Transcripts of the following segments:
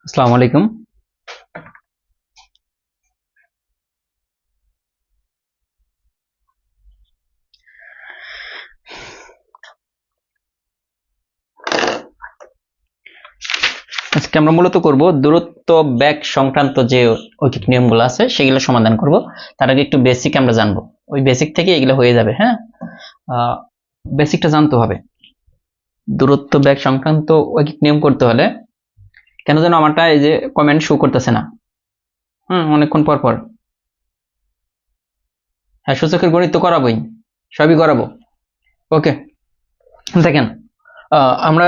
আসসালামু আলাইকুম। আজকে আমরা মূলত করব দূরত্ব বেগ সংক্রান্ত যে ঐকিক নিয়মগুলো আছে সেগুলো সমাধান করব। তার আগে একটু বেসিক আমরা জানবো, ওই বেসিক থেকে এগুলো হয়ে যাবে। হ্যাঁ, বেসিকটা জানতে হবে। দূরত্ব বেগ সংক্রান্ত ঐকিক নিয়ম করতে হলে কেন যেন আমারটা এই যে কমেন্ট শো করতেছে না, অনেকক্ষণ পর পর। হ্যাঁ, সূচকের গণিত তো করাবোই, সবই করাবো। ওকে, দেখেন আমরা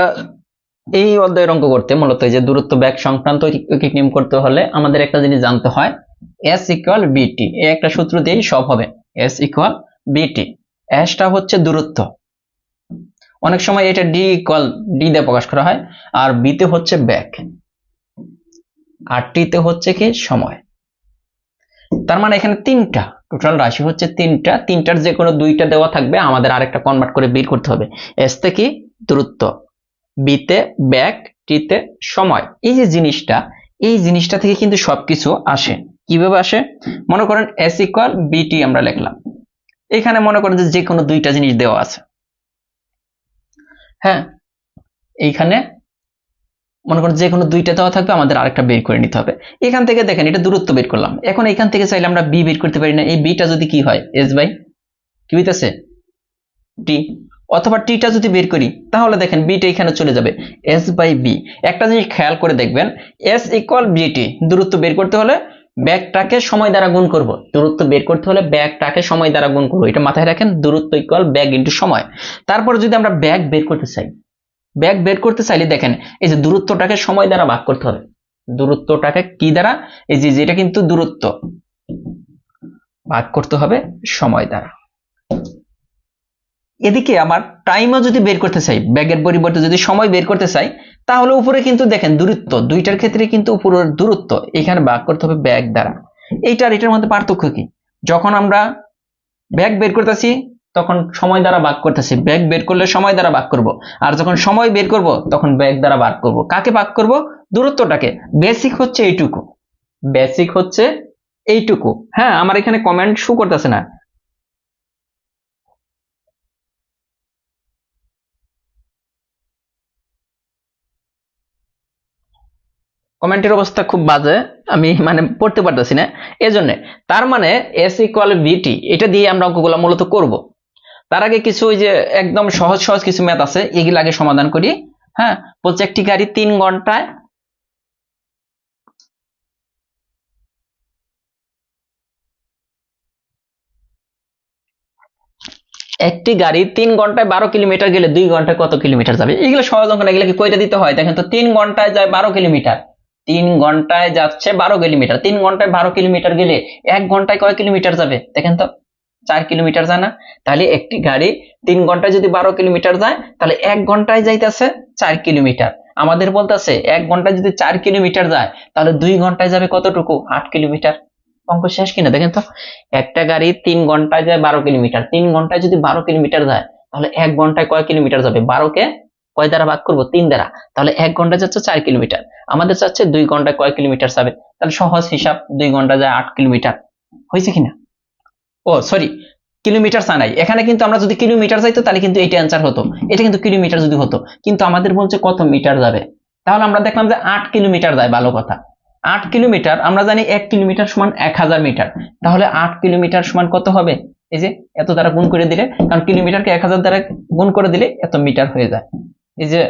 এই অধ্যায়ের অঙ্ক করতে মূলত এই যে দূরত্ব বেগ সংক্রান্ত ঐকিক নিয়ম করতে হলে আমাদের একটা জিনিস জানতে হয়, এস ইকুয়াল বিটি। এই একটা সূত্র দিয়েই সব হবে। এস ইকুয়াল বিটি, এসটা হচ্ছে দূরত্ব, অনেক সময় এটা ডি ইকুয়াল ডি দিয়ে প্রকাশ করা হয়, আর বিতে হচ্ছে বেগ, আর টিতে হচ্ছে কি সময়। তার মানে এখানে তিনটা টোটাল রাশি হচ্ছে তিনটা, তিনটার যে কোনো দুইটা দেওয়া থাকবে, আমাদের আরেকটা কনভার্ট করে বের করতে হবে। এস তে কি দূরত্ব, বিতে বেগ, টিতে সময়। এই যে জিনিসটা, এই জিনিসটা থেকে কিন্তু সবকিছু আসে। কিভাবে আসে? মনে করেন এস ইকুয়াল বিটি আমরা লিখলাম, এখানে মনে করেন যে কোনো দুইটা জিনিস দেওয়া আছে। হ্যাঁ, এইখানে মনে করেন যে কোনো দুইটা দেওয়া থাকবে, আমাদের আরেকটা বের করে নিতে হবে। এখান থেকে দেখেন এটা দূরত্ব বের করলাম, এখন এখান থেকে চাইলে আমরা বি বের করতে পারি না? এই বিটা যদি কি হয়, এস বাই কি হইতেছে টি, অথবা টিটা যদি বের করি তাহলে দেখেন বিটা এখানে চলে যাবে, এস বাই বি। একটা জিনিস খেয়াল করে দেখবেন, এস ইকুয়াল বিটি, দূরত্ব বের করতে হলে ব্যাগটাকে সময় দ্বারা গুণ করব। দূরত্ব বের করতে হলে ব্যাগটাকে সময় দ্বারা গুণ করবো, এটা মাথায় রাখেন, দূরত্ব ইকুয়াল ব্যাগ ইন্টু সময়। তারপরে যদি আমরা ব্যাগ বের করতে চাই, ব্যাগ বের করতে চাইলে দেখেন এই যে দূরত্বটাকে সময় দ্বারা ভাগ করতে হবে। দূরত্বটাকে কি দ্বারা? এই যে যেটা কিন্তু দূরত্ব, ভাগ করতে হবে সময় দ্বারা। এদিকে আমার টাইমও যদি বের করতে চাই, ব্যাগের পরিবর্তে যদি সময় বের করতে চাই, তাহলে উপরে কিন্তু দেখেন দূরত্ব, দুইটার ক্ষেত্রে কিন্তু উপরের দূরত্ব এখানে ভাগ করতে হবে ব্যাগ দ্বারা। এইটার এটার মধ্যে পার্থক্য কি? যখন আমরা ব্যাগ বের করতেছি তখন সময় দ্বারা ভাগ করতেছি, ব্যাগ বের করলে সময় দ্বারা ভাগ করব, আর যখন সময় বের করব তখন ব্যাগ দ্বারা ভাগ করব। কাকে ভাগ করব? দূরত্বটাকে। বেসিক হচ্ছে এইটুকু, বেসিক হচ্ছে এইটুকু। হ্যাঁ, আমার এখানে কমেন্ট শো করতেছে না, কমেন্টের অবস্থা খুব বাজে, আমি মানে পড়তে পারতেছি না এজন্য। তার মানে এস ইকুয়াল বিটি, এটা দিয়ে আমরা অঙ্কগুলো মূলত করব। তার আগে কিছু ওই যে একদম সহজ সহজ কিছু ম্যাথ আছে, এগুলো আগে সমাধান করি। হ্যাঁ, বলছে একটি গাড়ি 3 ঘন্টায় একটি গাড়ি 3 ঘন্টায় 12 কিলোমিটার গেলে 2 ঘন্টায় কত কিলোমিটার যাবে? এগুলো সহজ অঙ্ক না, এগুলো কি কয়টা দিতে হয় দেখেন তো। 3 ঘন্টায় যায় 12 কিলোমিটার, 3 ঘন্টায় যাচ্ছে 12 কিলোমিটার, 3 ঘন্টায় 12 কিলোমিটার গেলে 1 ঘন্টায় কয় কিলোমিটার যাবে দেখেন তো? 4 কিলোমিটার যায় না? তাহলে একটি গাড়ি 3 ঘন্টায় যদি 12 কিলোমিটার যায়, তাহলে 1 ঘন্টায় যাইতেছে 4 কিলোমিটার। আমাদের বলতেছে 1 ঘন্টায় যদি 4 কিলোমিটার যায়, তাহলে 2 ঘন্টায় যাবে কতটুকু? 8 কিলোমিটার। অঙ্ক শেষ কিনা দেখেন তো। একটা গাড়ি 3 ঘন্টায় যায় 12 কিলোমিটার, 3 ঘন্টায় যদি 12 কিলোমিটার যায়, তাহলে 1 ঘন্টায় কয় কিলোমিটার যাবে? 12কে কয় দ্বারা ভাগ করবো? 3 দ্বারা। তাহলে 1 ঘন্টা যাচ্ছে 4 কিলোমিটার, আমাদের চাচ্ছে 2 ঘন্টায় কয় কিলোমিটার যাবে? তাহলে সহজ হিসাব, 2 ঘন্টা যায় 8 কিলোমিটার। হয়েছে কিনা? ও সরি, কিলোমিটার চাই এখানে, কিন্তু আমরা যদি কিলোমিটার যাইতো তাহলে কিন্তু এটা অ্যান্সার হতো, এটা কিন্তু কিলোমিটার যদি হতো, কিন্তু আমাদের বলছে কত মিটার যাবে। তাহলে আমরা দেখলাম যে 8 কিলোমিটার যায়, ভালো কথা। 8 কিলোমিটার, আমরা জানি 1 কিলোমিটার সমান 1000 মিটার, তাহলে 8 কিলোমিটার সমান কত হবে? এই যে এত দ্বারা গুণ করে দিলে, কারণ কিলোমিটারকে 1000 দ্বারা গুণ করে দিলে এত মিটার হয়ে যায়। এই যে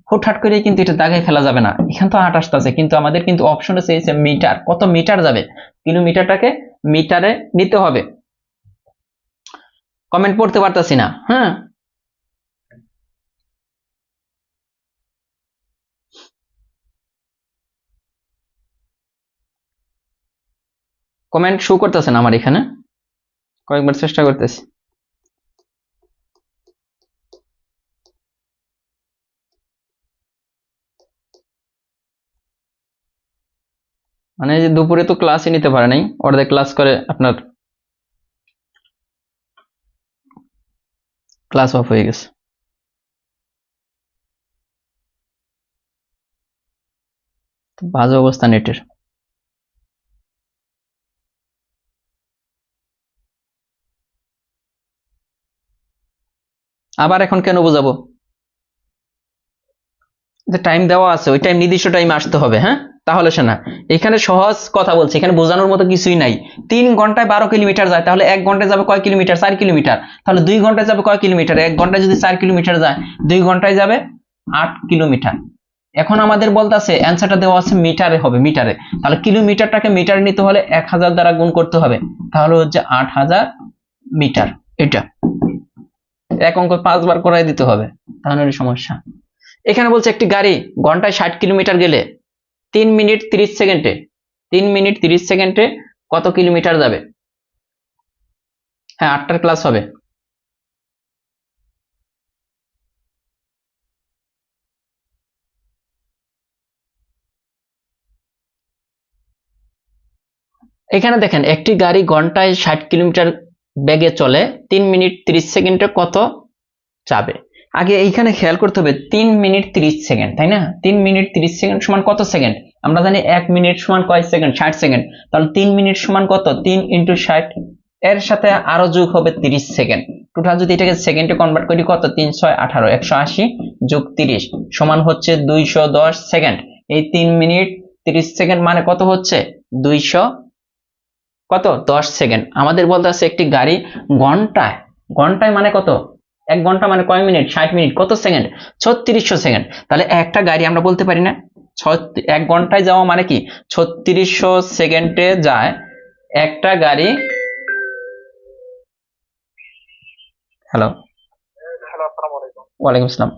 হুটহাট করে কিন্তু এটা দাগে ফেলা যাবে না, এখান তো 8 আসতেছে, কিন্তু আমাদের কিন্তু অপশনে চেয়েছে মিটার, কত মিটার যাবে, কিলোমিটারটাকে মিটারে নিতে হবে। কমেন্ট পড়তে পারতাছি না। হ্যাঁ, কমেন্ট শো করতেছে না আমার এখানে, কয়েকবার চেষ্টা করতেছি। মানে এই যে দুপুরে তো ক্লাসই নিতে পারে নাই, অর্ধেক ক্লাস করে আপনার ক্লাস অফ হয়ে গেছে। বাজে অবস্থা নেটের। আবার এখন কেন বোঝাবো? যে টাইম দেওয়া আছে ওই টাইম নির্দিষ্ট টাইমে আসতে হবে। হ্যাঁ, তাহলে শোনা, এখানে সহজ কথা বলছি, এখানে বোঝানোর মতো কিছুই নাই। 3 ঘন্টায় 12 কিলোমিটার যায়, তাহলে 1 ঘন্টায় যাবে কয় কিলোমিটার? 4 কিলোমিটার। তাহলে 2 ঘন্টায় যাবে কয় কিলোমিটার? 1 ঘন্টায় যদি 4 কিলোমিটার যায়, 2 ঘন্টায় যাবে 8 কিলোমিটার। এখন আমাদের বলতেছে অ্যান্সারটা দেওয়া আছে মিটারে হবে, মিটারে। তাহলে কিলোমিটারটাকে মিটারে নিতে হলে 1000 দ্বারা গুণ করতে হবে, তাহলে হচ্ছে 8000 মিটার। এটা এক অঙ্ক 5 বার করাই দিতে হবে, তাহলে সমস্যা। এখানে বলছে একটি গাড়ি ঘন্টায় 60 কিলোমিটার গেলে 3 মিনিট 30 সেকেন্ডে 3 মিনিট 30 সেকেন্ডে কত কিলোমিটার যাবে? হ্যাঁ, 8টার ক্লাস হবে। এখানে দেখেন একটি গাড়ি ঘন্টায় 60 কিলোমিটার বেগে চলে, 3 মিনিট 30 সেকেন্ডে কত যাবে? আগে এইখানে খেয়াল করতে হবে 3 মিনিট 30 সেকেন্ড, তাই না? 3 মিনিট 30 সেকেন্ড সমান কত সেকেন্ড? আমরা জানি 1 মিনিট সমান কয় সেকেন্ড? 60 সেকেন্ড। তাহলে 3 মিনিট সমান কত? 3 ইন্টু 60, এর সাথে আরো যোগ হবে 30 সেকেন্ড। টোটাল যদি এটাকে সেকেন্ডে কনভার্ট করি কত? 3 6 18, 180 যোগ 30 সমান হচ্ছে 210 সেকেন্ড। এই 3 মিনিট 30 সেকেন্ড মানে কত হচ্ছে? 200 কত 10 সেকেন্ড। আমাদের বলতে আছে একটি গাড়ি ঘন্টায়, ঘন্টায় মানে কত? 1 ঘন্টা মানে কয় মিনিট? 60 মিনিট। কত সেকেন্ড? 3600 সেকেন্ড। তাহলে একটা গাড়ি আমরা বলতে পারি না 1 ঘন্টায় যাওয়া মানে কি 3600 সেকেন্ডে যায় একটা গাড়ি। হ্যালো, হ্যালো, আসসালামু আলাইকুম। ওয়ালাইকুম আসসালাম।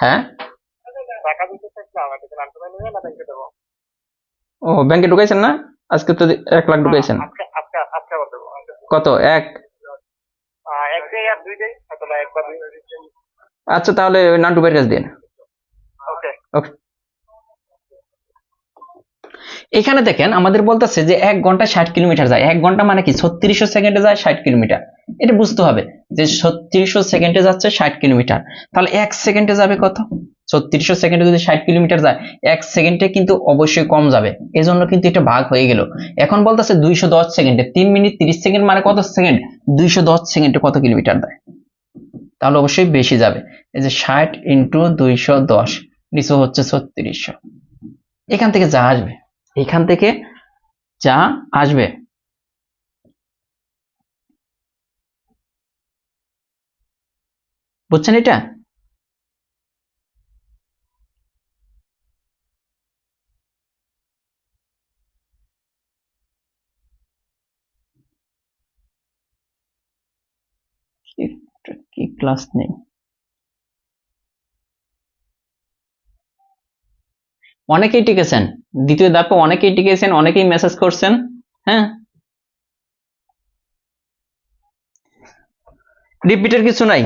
হ্যাঁ, টাকা দিতে চাইছিলাম, এটা জানতে পারি না ব্যাংকে দেবো। ও ব্যাংকে ঢুকাইছেন না? আজকে তো 1 লাখ ঢুকাইছেন। আজকে আজকে আজকে আবার দেবো। কত? 1? 1 ডে আর 2 ডে, অথবা 1 বা 2 দিন। আচ্ছা, তাহলে নান্টু ভাইয়ের কাছে দিন। ওকে। ওকে। এখানে দেখেন আমাদের বলতেছে যে 1 ঘন্টায় 60 কিলোমিটার যায়। 1 ঘন্টা মানে কি 3600 সেকেন্ডে যায় 60 কিলোমিটার। এটা বুঝতে হবে যে 3600 সেকেন্ডে যাচ্ছে 60 কিলোমিটার। তাহলে 1 সেকেন্ডে যাবে কত? 3600 সেকেন্ডে যদি 60 কিলোমিটার যায়, 1 সেকেন্ডে কিন্তু অবশ্যই কম যাবে, এজন্য কিন্তু এটা ভাগ হয়ে গেল। এখন বলতেছে 210 সেকেন্ডে 3 মিনিট 30 সেকেন্ড মানে কত সেকেন্ড? 210 সেকেন্ডে কত কিলোমিটার দেয়? তাহলে অবশ্যই বেশি যাবে। এই যে 60 ইন্টু 210 নিচে হচ্ছে 3600। এখান থেকে যা আসবে, এখান থেকে যা আসবে বুঝছেন এটা? কি ক্লাস নেই? অনেকেই টিকেছেন, দ্বিতীয় ধাপে অনেকেই টিকেছেন, অনেকেই মেসেজ করছেন। হ্যাঁ, রিপিটের কিছু নাই,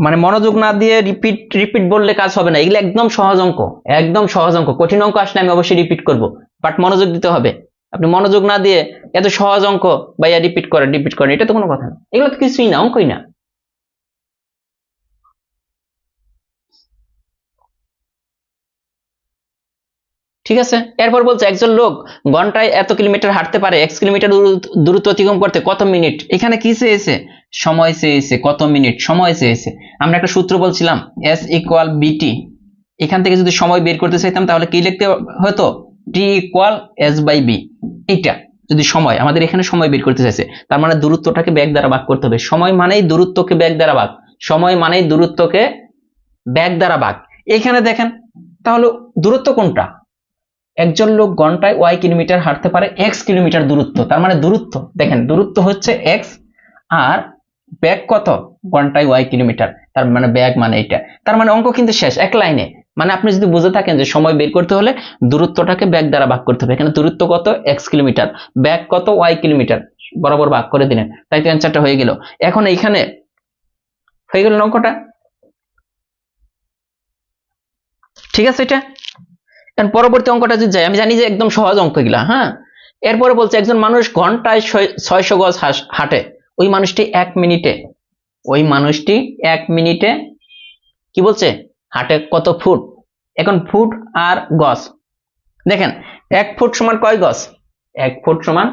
মানে মনোযোগ না দিয়ে রিপিট রিপিট বললে কাজ হবে না। এগুলো একদম সহজ অঙ্ক, একদম সহজ অঙ্ক। কঠিন অঙ্ক আসলে আমি অবশ্যই রিপিট করব, বাট মনোযোগ দিতে হবে। আপনি মনোযোগ না দিয়ে এত সহজ অঙ্ক ভাইয়া রিপিট করেন রিপিট করেন, এটা তো কোনো কথা না। এগুলো তো কিছুই না, অঙ্কই না। ঠিক আছে, এরপর বলছে একজন লোক ঘন্টায় এত কিলোমিটার হাঁটতে পারে, 1 কিলোমিটার দূরত্ব অতিক্রম করতে কত মিনিট? এখানে কি চেয়েছে? সময় চেয়েছে। কত মিনিট সময় চেয়েছে? আমরা একটা সূত্র বলছিলাম S ইকুয়াল বিটি। এখান থেকে যদি সময় বের করতে চাইতাম তাহলে কি লিখতে হতো? T equal S by B. এইটা যদি সময়, আমাদের এখানে সময় বের করতে চাইছে, তার মানে দূরত্বটাকে ব্যাগ দ্বারা ভাগ করতে হবে। সময় মানেই দূরত্বকে ব্যাগ দ্বারা ভাগ, সময় মানেই দূরত্বকে ব্যাগ দ্বারা ভাগ। এখানে দেখেন তাহলে দূরত্ব কোনটা? একজন লোক ঘন্টায় y কিলোমিটার হাঁটতে পারে x কিলোমিটার দূরত্ব, তার মানে দূরত্ব দেখেন, দূরত্ব হচ্ছে x আর ব্যাগ কত? ঘন্টায় y কিলোমিটার, তার মানে ব্যাগ মানে এটা। তার মানে অঙ্ক কিন্তু শেষ এক লাইনে। মানে আপনি যদি বুঝে থাকেন যে সময় বের করতে হলে দূরত্বটাকে ব্যাগ দ্বারা ভাগ করতে হবে, এখানে দূরত্ব কত? x কিলোমিটার, ব্যাগ কত? y কিলোমিটার, বরাবর ভাগ করে দিলেন, তাই তো অ্যান্সারটা হয়ে গেল। এখন এইখানে হয়ে গেল অঙ্কটা। ঠিক আছে, এটা পরবর্তী অঙ্কটা যদি যাই, আমি জানি যে একদম সহজ অঙ্ক এগুলা। হ্যাঁ, এরপরে বলছে একজন মানুষ ঘন্টায় 600 গজ হাঁটে, ওই মানুষটি 1 মিনিটে, ওই মানুষটি 1 মিনিটে কি বলছে? হাঁটে কত ফুট? এখন ফুট আর গজ দেখেন, 1 ফুট সমান কয় গজ? 1 ফুট সমান,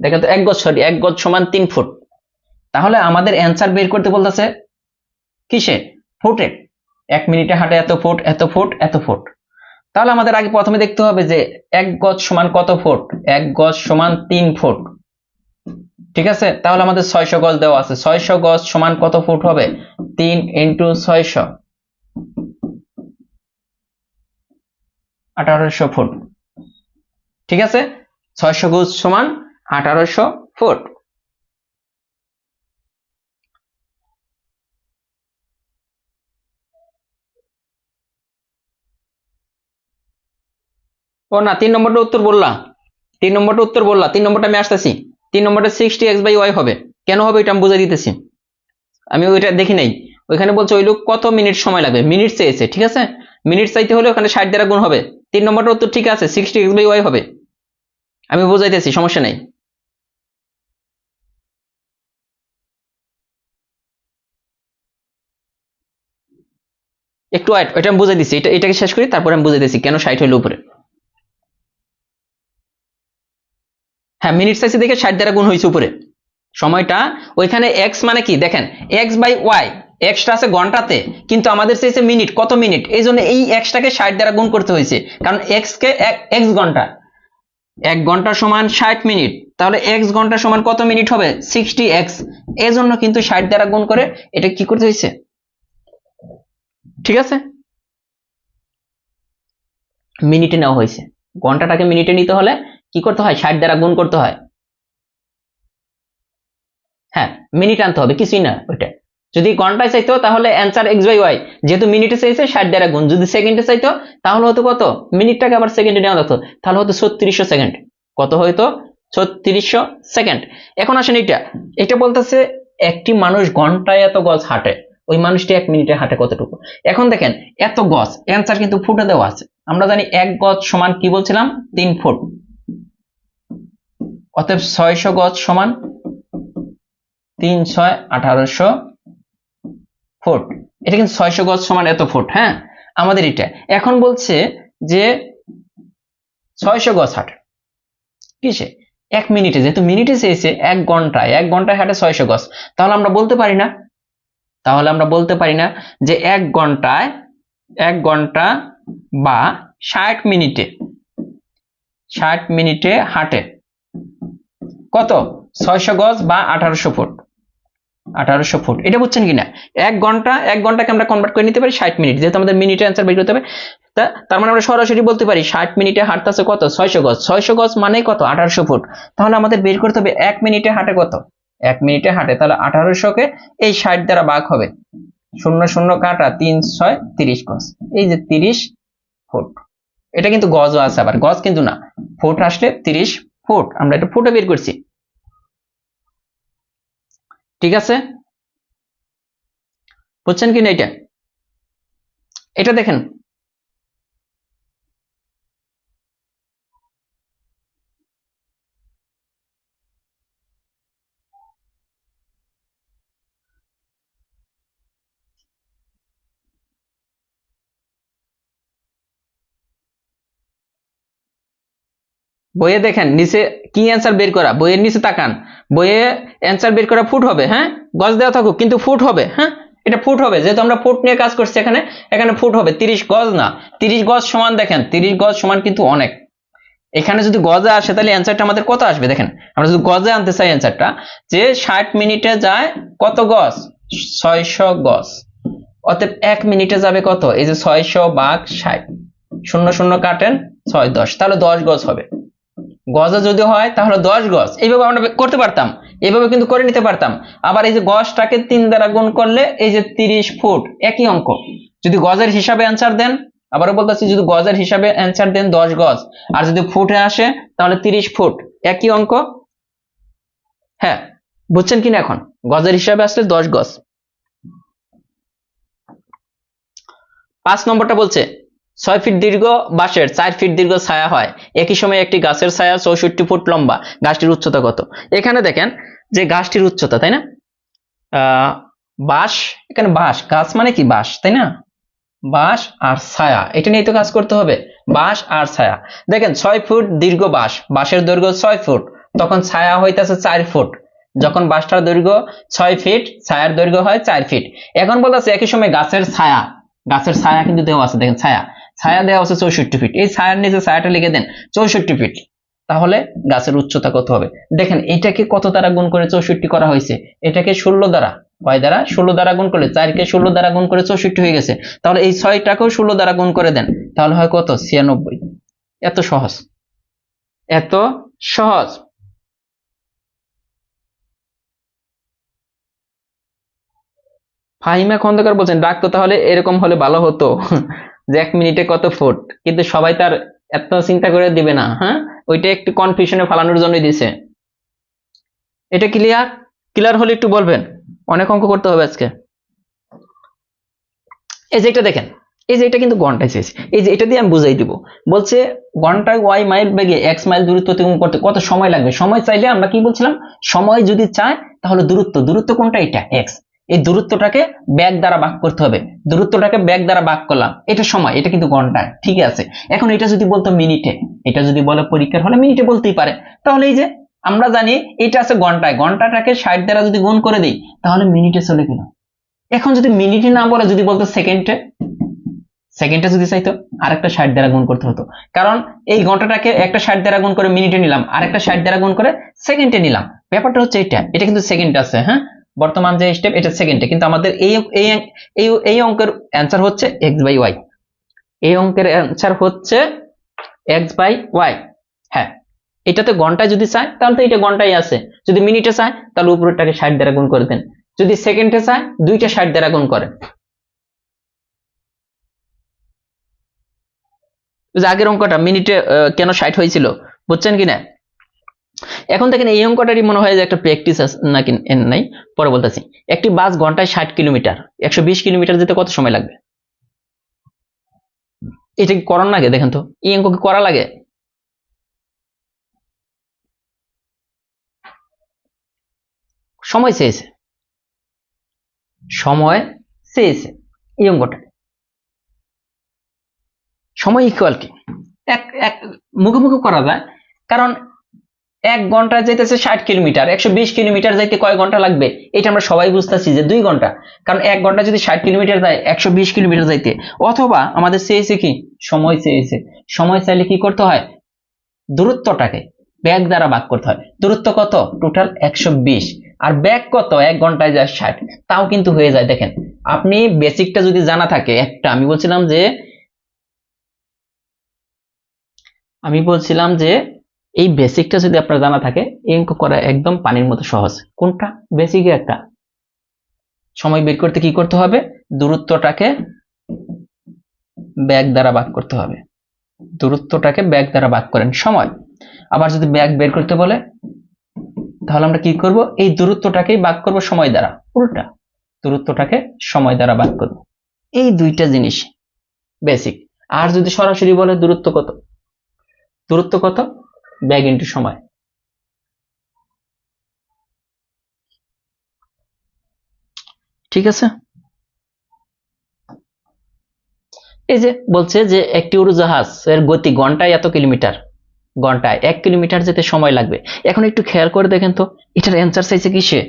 দেখেন তো 1 গজ, সরি 1 গজ সমান 3 ফুট। তাহলে আমাদের অ্যান্সার বের করতে বলতেছে কিসে? ফুটে। 1 মিনিটে হাঁটে এত ফুট, এত ফুট, এত ফুট। তাহলে আমাদের আগে প্রথমে দেখতে হবে যে 1 গজ সমান কত ফুট। 1 গজ সমান 3 ফুট। ঠিক আছে, তাহলে আমাদের 600 গজ দেওয়া আছে। 600 গজ সমান কত ফুট হবে? 3 × 600, 1800 ফুট। ঠিক আছে, 600 গজ সমান 1800 ফুট। ও না, 3 নম্বরটা উত্তর বললা। 3 নম্বরটা উত্তর বললা। 3 নম্বরটা আমি আসতেছি। 3 নম্বরটা 60x/y হবে। কেন হবে এটা আমি বুঝাই দিতেছি। আমি ওইটা দেখি নাই। ওইখানে বলছে ওই লোক কত মিনিট সময় লাগবে, মিনিট চেয়েছে। ঠিক আছে, মিনিট চাইতে হলে ওখানে 60 দ্বারা গুণ হবে। 3 নম্বরটা উত্তর ঠিক আছে, 60x/y হবে। আমি বুঝাইতেছি, সমস্যা নাই। একটু ওয়েট, ওইটা আমি বুঝাই দিচ্ছি। এটাকে শেষ করি, তারপরে আমি বুঝাই দিচ্ছি কেন 60 হইলো উপরে। হ্যাঁ, মিনিট চাইছে দেখে 60 দ্বারা গুণ হয়েছে উপরে সময়টা। ওইখানে এক্স মানে কি দেখেন, x/y, এক্সটা আছে ঘন্টাতে, কিন্তু আমাদের চাইছে মিনিট। কত মিনিট? এই জন্য এই এক্সটাকে 60 দ্বারা গুণ করতে হয়েছে, কারণ এক্স কে এক্স ঘন্টা। 1 ঘন্টা সমান 60 মিনিট, তাহলে এক্স ঘন্টা সমান কত মিনিট হবে? 60x। এই জন্য কিন্তু 60 দ্বারা গুণ করে এটা কি করতে হয়েছে। ঠিক আছে, মিনিটে নেওয়া হয়েছে। ঘন্টাটাকে মিনিটে নিতে হলে কি করতে হয়? 60 দ্বারা গুণ করতে হয়। হ্যাঁ, মিনিট আনতে হবে, কিছুই না ওইটা। যদি ঘন্টায় চাইতো তাহলে অ্যান্সার x/y, যেহেতু মিনিটে চাইছে 60 দ্বারা গুণ। যদি সেকেন্ডে চাইতো তাহলে হতো কত? মিনিটটাকে আবার সেকেন্ডে নেওয়া যেত, তাহলে হতো 3600 সেকেন্ড। কত হয়তো? 3600 সেকেন্ড। এখন আসেন এটা বলতেছে একটি মানুষ ঘন্টায় এত গজ হাঁটে, ওই মানুষটি 1 মিনিটে হাঁটে কতটুকু। এখন দেখেন এত গজ, অ্যান্সার কিন্তু ফুটে দেওয়া আছে। আমরা জানি 1 গজ সমান কি বলছিলাম? 3 ফুট। অতএব 600 গজ সমান 3 × 6 = 1800 ফুট। এটা কিন্তু 600 গজ সমান এত ফুট। হ্যাঁ, আমাদের এটা এখন বলছে যে 600 গজ হাঁটে কিসে? 1 মিনিটে। যেহেতু মিনিটে চেয়েছে 1 ঘন্টায়, 1 ঘন্টায় হাঁটে 600 গজ। তাহলে আমরা বলতে পারি না যে 1 ঘন্টা বা 60 মিনিটে হাঁটে কত? 600 গজ বা 1800 ফুট। 1800 ফুট, এটা বুঝছেন কিনা? 1 ঘন্টাকে আমরা কনভার্ট করে নিতে পারি 60 মিনিট, যেহেতু আমাদের মিনিটে অ্যান্সার বের করতে হবে। তার মানে আমরা সরাসরি বলতে পারি 60 মিনিটে হাঁটতেছে কত? 600 গজ। 600 গজ মানে কত? 1800 ফুট। তাহলে আমাদের বের করতে হবে 1 মিনিটে হাঁটে কত? 1 মিনিটে হাঁটে, তাহলে 1800 কে এই 60 দ্বারা ভাগ হবে। 0 0 কাটা, 3 6 30 গজ। এই যে 30 ফুট। এটা কিন্তু গজও আছে, আবার গজ কিন্তু না, ফুট আসলে 30 ফুট। আমরা এটা ফুটে বের করছি। ঠিক আছে, বুঝছেন কিনা? এটা দেখেন, বইয়ে দেখেন নিচে কি অ্যান্সার বের করা, বইয়ের নিচে তাকান। বইয়ে অ্যান্সার বের করা ফুট হবে। হ্যাঁ, গজ দেওয়া থাকুক কিন্তু ফুট হবে। হ্যাঁ, এটা ফুট হবে, যেহেতু আমরা ফুট নিয়ে কাজ করছি। এখানে ফুট হবে, 30 গজ না। 30 গজ সমান দেখেন, 30 গজ সমান কিন্তু অনেক। এখানে যদি গজে আসে তাহলে অ্যান্সারটা আমাদের কত আসবে দেখেন। আমরা যদি গজে আনতে চাই অ্যান্সারটা, যে 60 মিনিটে যায় কত গজ? 600 গজ। অতএব 1 মিনিটে যাবে কত? এই যে 600 ভাগ 60, 0 0 কাটেন, 6 10, তাহলে 10 গজ হবে। গজে যদি হয় তাহলে 10 গজ। এইভাবে আমরা করতে পারতাম, এইভাবে কিন্তু করে নিতে পারতাম। আবার এই যে গজটাকে 3 দ্বারা গুণ করলে এই যে 30 ফুট, একই অঙ্ক। যদি গজের হিসাবে অ্যান্সার দেন, আবারও বলতেছি, যদি গজের হিসাবে অ্যান্সার দেন 10 গজ, আর যদি ফুটে আসে তাহলে 30 ফুট, একই অঙ্ক। হ্যাঁ, বুঝছেন কিনা? এখন গজের হিসাবে আসলে 10 গজ। 5 নম্বরটা বলছে 6 ফিট দীর্ঘ বাঁশের 4 ফিট দীর্ঘ ছায়া হয়, একই সময়ে একটি গাছের ছায়া 64 ফুট লম্বা, গাছটির উচ্চতা কত? এখানে দেখেন যে গাছটির উচ্চতা, তাই না? বাঁশ, এখানে বাঁশ, গাছ মানে কি? বাঁশ, তাই না? বাঁশ আর ছায়া, এটা নিয়ে তো কাজ করতে হবে। বাঁশ আর ছায়া। দেখেন 6 ফুট দীর্ঘ বাঁশ, বাঁশের দৈর্ঘ্য 6 ফুট, তখন ছায়া হইতেছে 4 ফুট। যখন বাসটার দৈর্ঘ্য 6 ফিট, ছায়ার দৈর্ঘ্য হয় 4 ফিট। এখন বলতেছে একই সময় গাছের ছায়া কিন্তু দেওয়া আছে, দেখেন ছায়া দেওয়া আছে 64 ফিট। এই ছায়ার নিচে ছায়াটা লিখে দেন 64 ফিট। তাহলে গাছের উচ্চতা কত হবে? দেখেন এটাকে কত দ্বারা গুণ করে 64 করা হয়েছে? এটাকে 16 দ্বারা, কয় দ্বারা? 16 দ্বারা গুণ করলে, 4 কে 16 দ্বারা গুণ করে 64 হয়ে গেছে। তাহলে এই 6টাকেও 16 দ্বারা গুণ করে দেন, তাহলে হয় কত? 96। এত সহজ, এত সহজ। ফাহিমা খন্দকার বলছেন ডাকতো, তাহলে এরকম হলে ভালো হতো যে 1 মিনিটে কত ফুট, কিন্তু সবাই তার এত চিন্তা করে দিবে না। হ্যাঁ, ওইটা একটু কনফিউশনে ফালানোর জন্যই দিছে। এটা ক্লিয়ার হলে একটু বলবেন, অনেক অঙ্ক করতে হবে আজকে। এই যে এটা দেখেন, এই যে এটা কিন্তু ঘন্টায় চেয়েছে, এই যে এটা দিয়ে আমি বুঝাই দিব। বলছে ঘন্টায় ওয়াই মাইল বেগে এক্স মাইল দূরত্ব অতিক্রম করতে কত সময় লাগবে। সময় চাইলে আমরা কি বলছিলাম, সময় যদি চায় তাহলে দূরত্ব কোনটা? এটা এক্স। এই দূরত্বটাকে ব্যাগ দ্বারা ভাগ করতে হবে, দূরত্বটাকে ব্যাগ দ্বারা ভাগ করলাম, এটা সময়, এটা কিন্তু ঘন্টায়, ঠিক আছে। এখন এটা যদি বলতো মিনিটে, এটা যদি বলে পরীক্ষার হলে মিনিটে বলতেই পারে, তাহলে এই যে আমরা জানি এটা আছে ঘন্টায়, ঘন্টাটাকে 60 দ্বারা যদি গুণ করে দিই তাহলে মিনিটে চলে গেল। এখন যদি মিনিটে না বলে যদি বলতো সেকেন্ডে যদি চাইতো আরেকটা 60 দ্বারা গুণ করতে হতো, কারণ এই ঘন্টাটাকে একটা 60 দ্বারা গুণ করে মিনিটে নিলাম, আরেকটা 60 দ্বারা গুণ করে সেকেন্ডে নিলাম। ব্যাপারটা হচ্ছে এটা কিন্তু সেকেন্ড আছে। হ্যাঁ, বর্তমান যে স্টেপ এটা সেকেন্ডে, কিন্তু আমাদের এই অঙ্কের অ্যান্সার হচ্ছে এক্স বাই ওয়াই। এই অঙ্কের অ্যান্সার হচ্ছে এক্স বাই ওয়াই। হ্যাঁ, এটাতে ঘন্টায় যদি চায় তাহলে তো এটা ঘন্টায় আছে, যদি মিনিটে চায় তাহলে উপরেরটাকে 60 দ্বারা গুণ করে দেন, যদি সেকেন্ডে চায় দুইটা 60 দ্বারা গুণ করে। আগের অঙ্কটা মিনিটে কেন 60 হয়েছিল বুঝছেন কিনা? এখন দেখেন এই অঙ্কটারই মনে হয় যে একটা প্র্যাকটিস নাকি নাই, পরে বলতেছি। একটি বাস ঘন্টায় 60 কিলোমিটার, 120 কিলোমিটার যেতে কত সময় লাগবে? এটা কি করার লাগে? দেখেন তো এই অঙ্ক কি করা লাগে? সময় চেয়েছে এই অঙ্কটা। সময় ইকুয়াল কি এক মুখোমুখি করা যায়, কারণ 1 ঘন্টায় যেতেছে 60 কিলোমিটার, 120 কিলোমিটার যাইতে কয় ঘন্টা লাগবে এটা আমরা সবাই বুঝতেছি যে 2 ঘন্টা। কারণ 1 ঘন্টা যদি 60 কিলোমিটার যায় 120 কিলোমিটার যাইতে, অথবা আমাদের চেয়েছে কি সময় চেয়েছে। সময় চাইলে কি করতে হয়, দূরত্বটাকে ব্যাগ দ্বারা ভাগ করতে হয়। দূরত্ব কত? টোটাল 120, আর ব্যাগ কত? 1 ঘন্টায় যায় 60, তাও কিন্তু হয়ে যায়। দেখেন আপনি বেসিকটা যদি জানা থাকে, একটা আমি বলছিলাম যে এই বেসিকটা যদি আপনার জানা থাকে এই অঙ্ক করা একদম পানির মতো সহজ। কোনটা? বেসিকে একটা সময় বের করতে কি করতে হবে, দূরত্বটাকে ব্যাগ দ্বারা ভাগ করতে হবে। দূরত্বটাকে ব্যাগ দ্বারা ভাগ করেন সময়। আবার যদি ব্যাগ বের করতে বলে তাহলে আমরা কি করব, এই দূরত্বটাকেই ভাগ করব সময় দ্বারা, উল্টা দূরত্বটাকে সময় দ্বারা ভাগ করব। এই দুইটা জিনিস বেসিক। আর যদি সরাসরি বলে দূরত্ব কত, ব্যাগ ইন্টু সময়। ঠিক আছে। এই যে বলছে যে একটি উড়োজাহাজ এর গতি ঘন্টায় এত কিলোমিটার, ঘন্টায় 1 কিলোমিটার যেতে সময় লাগবে। এখন একটু খেয়াল করে দেখেন তো, এটার অ্যান্সার চাইছে কিসে?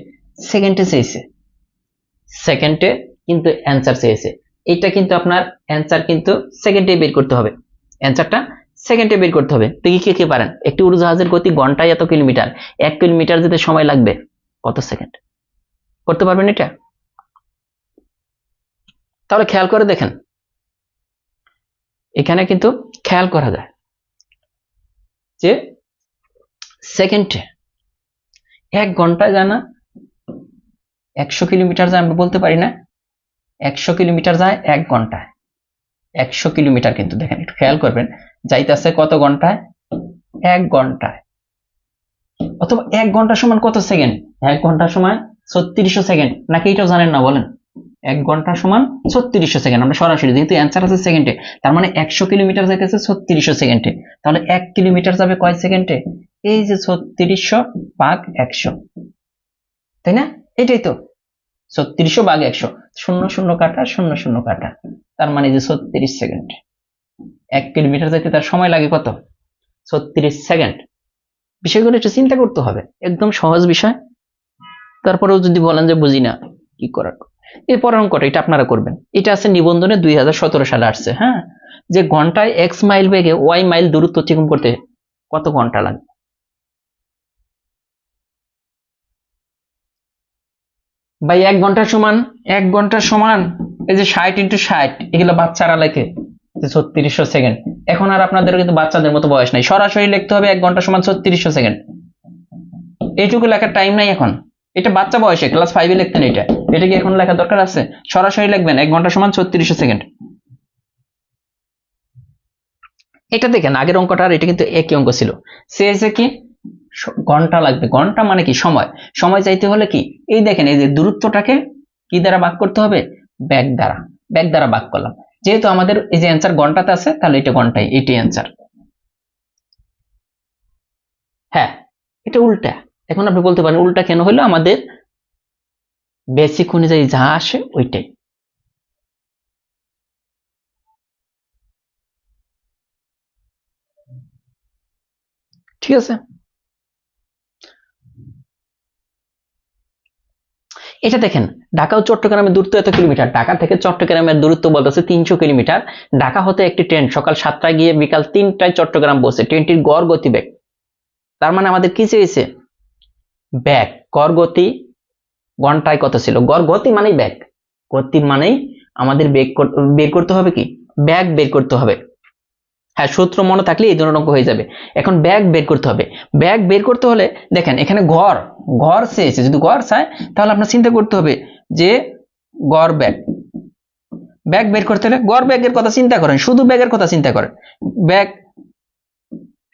সেকেন্ডে চাইছে, সেকেন্ডে কিন্তু অ্যান্সার চেয়েছে। এটা কিন্তু আপনার অ্যান্সার কিন্তু সেকেন্ডে বের করতে হবে, অ্যান্সারটা সেকেন্ডে বের করতে হবে। তো কি কে পারেন? একটি উড়োজাহাজের গতি ঘন্টায় এত কিলোমিটার, 1 কিলোমিটার যেতে সময় লাগবে কত সেকেন্ড? করতে পারবেন এটা? তাহলে খেয়াল করে দেখেন, এখানে কিন্তু খেয়াল করা যায় যে সেকেন্ডে 1 ঘন্টায় যায় না, 100 কিলোমিটার যায় আমরা বলতে পারি না? 100 কিলোমিটার যায় 1 ঘন্টায়, 100 কিলোমিটার কিন্তু দেখেন একটু খেয়াল করবেন যাইতেছে কত ঘন্টায়? 1 ঘন্টায়। অথবা 1 ঘন্টা সমান কত সেকেন্ড? 1 ঘন্টা সমান 3600 সেকেন্ড, নাকি এটাও জানেন না বলেন? 1 ঘন্টা সমান 3600 সেকেন্ড। আমরা সরাসরি যেহেতু অ্যান্সার আছে সেকেন্ডে, তার মানে 100 কিলোমিটার যাইতেছে 3600 সেকেন্ডে। তাহলে 1 কিলোমিটার যাবে কয় সেকেন্ডে? এই যে 3600 ভাগ 100, তাই না? এটাই তো 3600 ভাগ 100, 00 কাটা 00 কাটা, তার মানে যে 36 সেকেন্ড। 1 কিলোমিটার যাইতে তার সময় লাগে কত? 36 সেকেন্ড। বিষয়গুলো একটু চিন্তা করতে হবে, একদম সহজ বিষয়। তারপরেও যদি বলেন যে বুঝি না, কি করার। এরপর অঙ্কটা এটা আপনারা করবেন। এটা আছে নিবন্ধনে 2017 সালে আসছে। হ্যাঁ, যে ঘন্টায় এক্স মাইল বেগে ওয়াই মাইল দূরত্ব অতিক্রম করতে কত ঘন্টা লাগে। ভাই 1 ঘন্টা সমান এই যে 60 × 60, এগুলো বাচ্চারা লেখে 3600 সেকেন্ড। এখন আর আপনাদের কিন্তু বাচ্চাদের মতো বয়স নাই, সরাসরি লিখতে হবে 1 ঘন্টা সমান 3600 সেকেন্ড। এইটুকু লেখার টাইম নাই এখন। এটা বাচ্চা বয়সে ক্লাস 5-এ লিখতেন। এটা কি এখন লেখার দরকার আছে? সরাসরি লিখবেন 1 ঘন্টা সমান 3600 সেকেন্ড। এটা দেখেন আগের অঙ্কটা আর এটা কিন্তু একই অঙ্ক ছিল। সে কি ঘন্টা লাগবে, ঘন্টা মানে কি সময়। সময় চাইতে হলে কি, এই দেখেন এই যে দূরত্বটাকে কি দ্বারা ভাগ করতে হবে, ব্যাগ দ্বারা ভাগ করলাম। যেহেতু আমাদের এই যে অ্যান্সার ঘন্টাতে আছে, তাহলে এটা ঘন্টায়, এটাই অ্যান্সার। হ্যাঁ, এটা উল্টা। এখন আপনি বলতে পারেন উল্টা কেন হলো, আমাদের বেসিক অনুযায়ী যা আসে ওইটাই। ঠিক আছে, এটা দেখেন ঢাকা ও চট্টগ্রামের দূরত্ব এত কিলোমিটার। ঢাকা থেকে চট্টগ্রামের দূরত্ব বলতেছে 300 কিলোমিটার। ঢাকা হতে একটি ট্রেন সকাল 7টায় গিয়ে বিকাল 3টায় চট্টগ্রাম পৌঁছে। ট্রেনটির গড় গতিবেগ, তার মানে আমাদের কি চেয়েছে, ব্যাগ। গড় গতি ঘন্টায় কত ছিল, গড় গতি মানেই ব্যাগ, গতি মানেই আমাদের বের করতে হবে কি, ব্যাগ বের করতে হবে। হ্যাঁ, সূত্র মনে থাকলে এই ধরনের অঙ্ক হয়ে যাবে। এখন ব্যাগ বের করতে হবে। ব্যাগ বের করতে হলে দেখেন এখানে গড় চেয়েছে, যদি গড় চায় তাহলে আপনার চিন্তা করতে হবে যে গড় ব্যাগ বের করতে হলে গড় ব্যাগের কথা চিন্তা করেন, শুধু ব্যাগের কথা চিন্তা করেন। ব্যাগ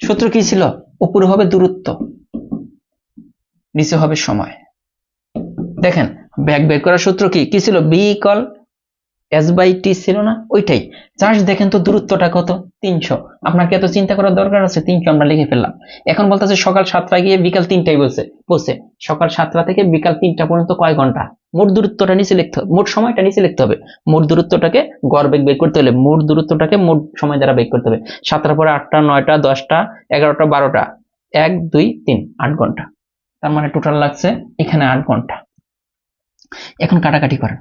সূত্র কি ছিল, উপরে হবে দূরত্ব, নিচে হবে সময়। দেখেন ব্যাগ বের করার সূত্র কি ছিল, বি ইকুয়াল s/t ছিল না, ওইটাই। জাস্ট দেখেন তো দূরত্বটা কত, 300। আপনাকে এত চিন্তা করার দরকার আছে, 300 আমরা লিখে ফেললাম। এখন বলতেছে সকাল 7টায় গিয়ে বিকাল 3টায় বসে। সকাল 7টা থেকে বিকাল 3টা পর্যন্ত কয় ঘন্টা, মোট দূরত্বটা নিচে লিখতে হবে, মোট সময়টা নিচে লিখতে হবে। মোট দূরত্বটাকে গড় বেগ বের করতে হলে মোট দূরত্বটাকে মোট সময় দ্বারা বের করতে হবে। 7টার পরে 8টা, 9টা, 10টা, 11টা, 12টা, 1 2 3 8 ঘন্টা। তার মানে টোটাল লাগছে এখানে 8 ঘন্টা। এখন কাটাকাটি করেন,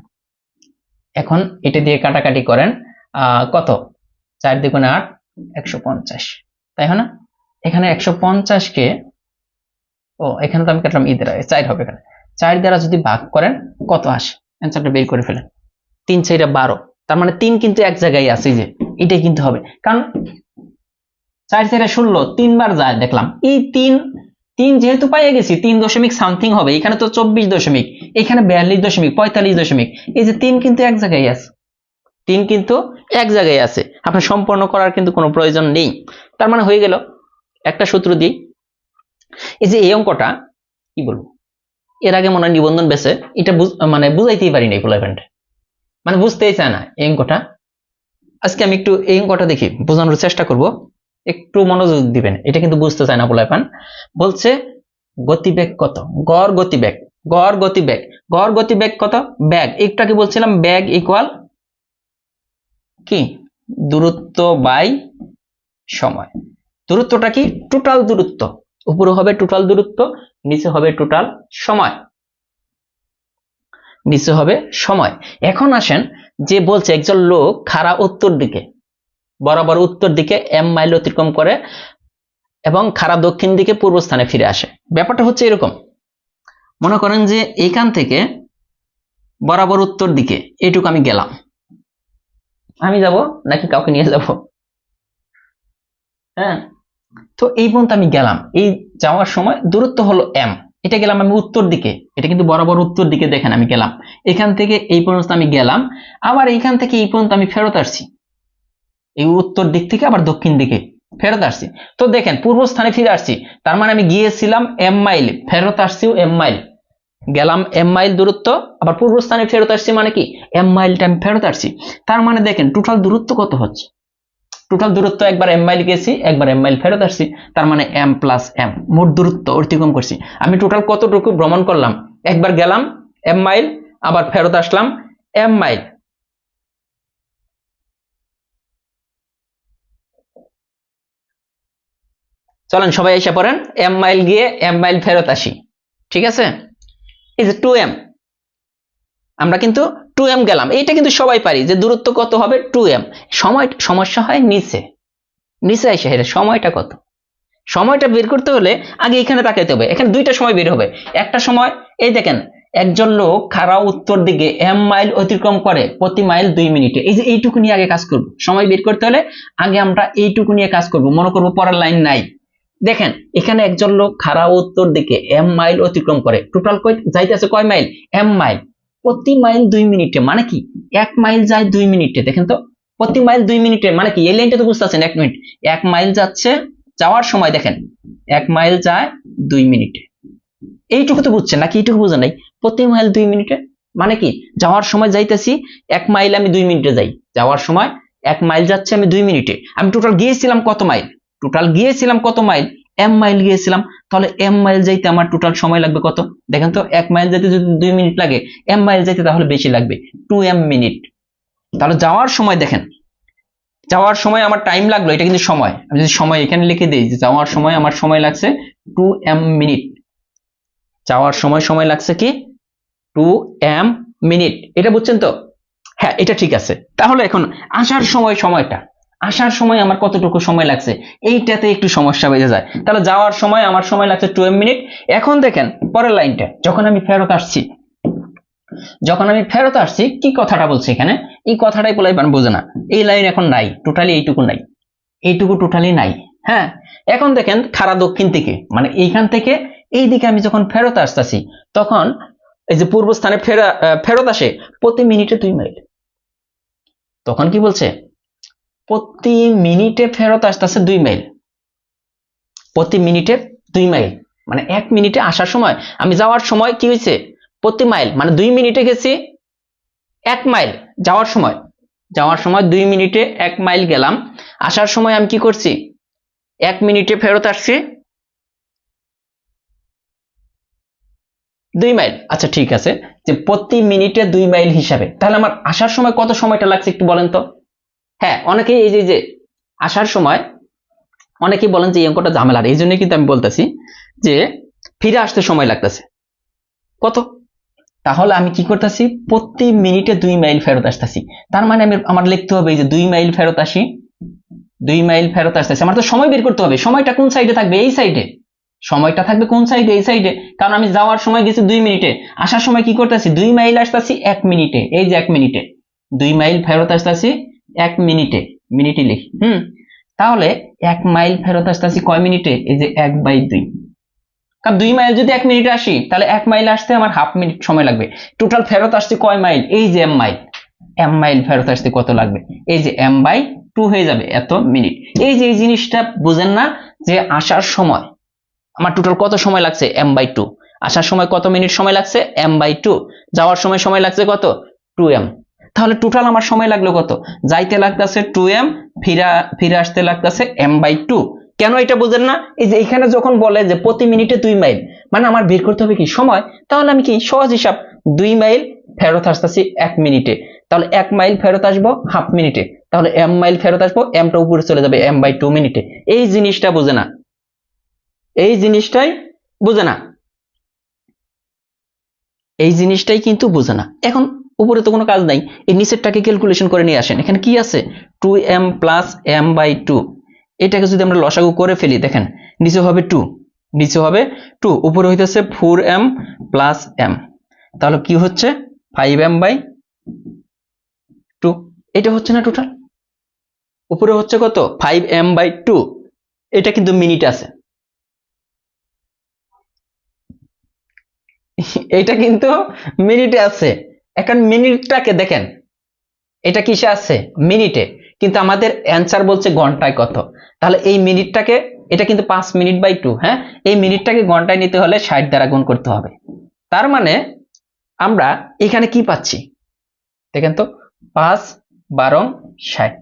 এখন এটা দিয়ে কাটাকাটি করেন, কত, 4 × 8 150, তাই হয় না? এখানে 150 কে, এখানে তো আমি কাটলাম দ্বারা, 4 হবে এখানে। 4 দ্বারা যদি ভাগ করেন কত আসে, অ্যান্সারটা বের করে ফেলেন। 3 4 12, তার মানে 3 কিন্তু এক জায়গায় আছে, যে এটাই কিন্তু হবে, কারণ 4 4 16, 3 বার যায় দেখলাম। এই 3 যেহেতু পাইয়ে গেছি, 3 দশমিক সামথিং হবে। এখানে তো 24 দশমিক, এখানে 42 দশমিক, 45 দশমিক। এই যে 3 কিন্তু এক জায়গায় আছে, 3 কিন্তু এক জায়গায় আছে, আপনার সম্পন্ন করার কিন্তু কোনো প্রয়োজন নেই। তার মানে হয়ে গেল। একটা সূত্র দিই, এই যে এই অঙ্কটা কি বলবো, এর আগে মনে হয় নিবন্ধন বেসে এটা মানে বুঝাইতেই পারি নাই পোলাইভেন্টে, মানে বুঝতেই চায় না এই অঙ্কটা। আজকে আমি একটু এই অঙ্কটা দেখি, বোঝানোর চেষ্টা করব, একটু মনোযোগ দিবেন। এটা কিন্তু বুঝতে চায় না পোলাইপান। বলছে গতিবেগ কত, গড় গতিবেগ কত, ব্যাগ। একটু আগে বলছিলাম ব্যাগ ইকুয়াল কি, দূরত্ব বাই সময়। দূরত্বটা কি, টোটাল দূরত্ব। উপরে হবে টোটাল দূরত্ব, নিচে হবে টোটাল সময়, নিচে হবে সময়। এখন আসেন, যে বলছে একজন লোক খাড়া উত্তর দিকে, বরাবর উত্তর দিকে m মাইল অতিক্রম করে এবং খাড়া দক্ষিণ দিকে পূর্বস্থানে ফিরে আসে। ব্যাপারটা হচ্ছে এরকম, মনে করেন যে এইখান থেকে বরাবর উত্তর দিকে এইটুকু আমি গেলাম, আমি যাব নাকি কাউকে নিয়ে যাব, হ্যাঁ, তো এই পর্যন্ত আমি গেলাম। এই যাওয়ার সময় দূরত্ব হলো m, এটা গেলাম আমি উত্তর দিকে, এটা কিন্তু বরাবর উত্তর দিকে, দেখেন আমি গেলাম এখান থেকে এই পর্যন্ত আমি গেলাম, আবার এইখান থেকে এই পর্যন্ত আমি ফেরত আসছি, এই উত্তর দিক থেকে আবার দক্ষিণ দিকে ফেরত আসছি। তো দেখেন পূর্বস্থানে ফিরে আসছি, তার মানে আমি গিয়েছিলাম m মাইল, ফেরত আসছিও m মাইল, গেলাম m মাইল দূরত্ব, আবার পূর্বস্থানে ফেরত আসছি, মানে কি m মাইলটা আমি ফেরত আসছি। তার মানে দেখেন টোটাল দূরত্ব কত হচ্ছে, টোটাল দূরত্ব একবার m মাইল গেছি, একবার m মাইল ফেরত আসছি, তার মানে m + m, মোট দূরত্ব অতিক্রম করছি। আমি টোটাল কতটুকু ভ্রমণ করলাম, একবার গেলাম m মাইল, আবার ফেরত আসলাম m মাইল। চলেন সবাই এসে পড়েন, m মাইল গিয়ে m মাইল ফেরত আসি, ঠিক আছে? এই যে 2m, আমরা কিন্তু 2m গেলাম, এইটা কিন্তু সবাই পারি যে দূরত্ব কত হবে 2m। সমস্যা হয় নিচে এসে হেরে সময়টা কত, সময়টা বের করতে হলে আগে এখানে তাকাইতে হবে। এখানে দুইটা সময় বের হবে। একটা সময় এই দেখেন, একজন লোক খাড়া উত্তর দিকে m মাইল অতিক্রম করে প্রতি মাইল 2 মিনিটে। এই যে এইটুকু নিয়ে আগে কাজ করব, সময় বের করতে হলে আগে আমরা এইটুকু নিয়ে কাজ করব, মনে করব পরের লাইন নাই। দেখেন এখানে একজন লোক খাড়া উত্তর দিকে m মাইল অতিক্রম করে, টোটাল যাইতেছে কয় মাইল, m মাইল, প্রতি মাইল 2 মিনিটে, মানে কি 1 মাইল যায় 2 মিনিটে। দেখেন তো প্রতি মাইল 2 মিনিটে মানে কি, এই লাইনটা তো বুঝতে পারছেন, 1 মিনিট, 1 মাইল যাচ্ছে, যাওয়ার সময় দেখেন 1 মাইল যায় 2 মিনিটে। এইটুকু তো বুঝছেন নাকি, এইটুকু বুঝেন নাই? প্রতি মাইল 2 মিনিটে মানে কি, যাওয়ার সময় যাইতেছি 1 মাইল আমি 2 মিনিটে যাই, যাওয়ার সময় 1 মাইল যাচ্ছে আমি 2 মিনিটে। আমি টোটাল গিয়েছিলাম কত মাইল, m মাইল গিয়েছিলাম, তাহলে m মাইল যাইতে আমার টোটাল সময় লাগবে কত, দেখেন তো 1 মাইল যাইতে যদি 2 মিনিট লাগে, m মাইল যাইতে তাহলে বেশি লাগবে 2m মিনিট। তাহলে যাওয়ার সময় দেখেন, যাওয়ার সময় আমার টাইম লাগলো, এটা কিন্তু সময়, আমি যদি সময় এখানে লিখে দিই যে যাওয়ার সময় আমার সময় লাগছে 2m মিনিট, যাওয়ার সময় লাগছে কি 2m মিনিট, এটা বুঝছেন তো? হ্যাঁ এটা ঠিক আছে। তাহলে এখন আসার সময় আমার কতটুকু সময় লাগছে, এইটাতে একটু সমস্যা বেজে যায়। তাহলে যাওয়ার সময় আমার সময় লাগছে 2m মিনিট। এখন দেখেন পরের লাইনটা, যখন আমি ফেরত আসছি কি কথাটা বলছে এখানে, এই কথাটাই বলাই বোঝে না, এই লাইন এখন নাই, টোটালি এইটুকু টোটালি নাই। হ্যাঁ এখন দেখেন খাড়া দক্ষিণ থেকে, মানে এইখান থেকে এই দিকে আমি যখন ফেরত আসতেছি, তখন এই যে পূর্বস্থানে ফেরত আসে প্রতি মিনিটে 2 মাইল। তখন কি বলছে, প্রতি মিনিটে ফেরত আসতেছে 2 মাইল, প্রতি মিনিটে 2 মাইল, মানে 1 মিনিটে আসার সময়, আমি যাওয়ার সময় কি হয়েছে প্রতি মাইল, মানে 2 মিনিটে গেছি 1 মাইল, যাওয়ার সময় 2 মিনিটে 1 মাইল গেলাম, আসার সময় আমি কি করছি 1 মিনিটে ফেরত আসছি 2 মাইল। আচ্ছা ঠিক আছে, যে প্রতি মিনিটে 2 মাইল হিসাবে, তাহলে আমার আসার সময় কত সময়টা লাগছে একটু বলেন তো। হ্যাঁ অনেকেই এই যে আসার সময় অনেকেই বলেন যে এই অঙ্কটা ঝামেলার, এই জন্য কিন্তু আমি বলতেছি যে ফিরে আসতে সময় লাগতেছে কত। তাহলে আমি কি করতেছি, প্রতি মিনিটে 2 মাইল ফেরত আসতেছি, তার মানে আমার লিখতে হবে যে 2 মাইল ফেরত আসি, 2 মাইল ফেরত আসতেছি। আমার তো সময় বের করতে হবে, সময়টা কোন সাইডে থাকবে, এই সাইডে, সময়টা থাকবে কোন সাইডে, এই সাইডে, কারণ আমি যাওয়ার সময় গেছি 2 মিনিটে, আসার সময় কি করতেছি 2 মাইল আসতেছি 1 মিনিটে, এই যে 1 মিনিটে, 2 মাইল ফেরত আসতেছি 1 মিনিটে, মিনিটে লিখি। তাহলে 1 মাইল ফেরত আসতেছি কয় মিনিটে, এই যে 1/2, কারণ 2 মাইল যদি 1 মিনিটে আসি, তাহলে 1 মাইল আসতে আমার হাফ মিনিট সময় লাগবে। টোটাল ফেরত আসছে কয় মাইল, এই যে m মাইল ফেরত আসতে কত লাগবে, এই যে m/2 হয়ে যাবে এত মিনিট। এই যে এই জিনিসটা বুঝেন না, যে আসার সময় আমার টোটাল কত সময় লাগছে m/2, আসার সময় কত মিনিট সময় লাগছে m/2, যাওয়ার সময় লাগছে কত 2m। তাহলে টোটাল আমার সময় লাগলো কত, যাইতে লাগতেছে 2m, ফিরে আসতে লাগতেছে m/2। কেন এটা বুঝেন না, এই যে এখানে যখন বলে যে প্রতি মিনিটে 2 মাইল, মানে আমার বের করতে হবে কি সময়, তাহলে আমি কি সহজ হিসাব, 2 মাইল ফেরত আসতেছি 1 মিনিটে, তাহলে 1 মাইল ফেরত আসবো হাফ মিনিটে, তাহলে m মাইল ফেরত আসবো, mটা উপরে চলে যাবে m/2 মিনিটে। এই জিনিসটা বুঝে না, এই জিনিসটাই বুঝে না, এই জিনিসটাই কিন্তু বুঝে না। এখন উপরে তো কোনো কাজ নাই, এই নিচেরটাকে ক্যালকুলেশন করে নিয়ে আসেন। এখানে কি আছে 2m প্লাস m/2, এটাকে যদি আমরা লসাগু করে ফেলি, দেখেন নিচে হবে 2, উপরে হইতেছে 4m প্লাস m, তাহলে কি হচ্ছে 5m/2, এটা হচ্ছে না টোটাল, উপরে হচ্ছে কত 5m/2, এটা কিন্তু মিনিট আছে, এটা কিন্তু মিনিটে আছে। এখন মিনিটটাকে দেখেন, এটা কিসে আছে মিনিটে, কিন্তু আমাদের অ্যান্সার বলছে ঘন্টায় কত, তাহলে এই মিনিটটাকে, এটা কিন্তু 5 মিনিট/2, হ্যাঁ এই মিনিটটাকে ঘন্টায় নিতে হলে 60 দ্বারা গুণ করতে হবে। তার মানে আমরা এখানে কি পাচ্ছি দেখেন তো, 5 12 60,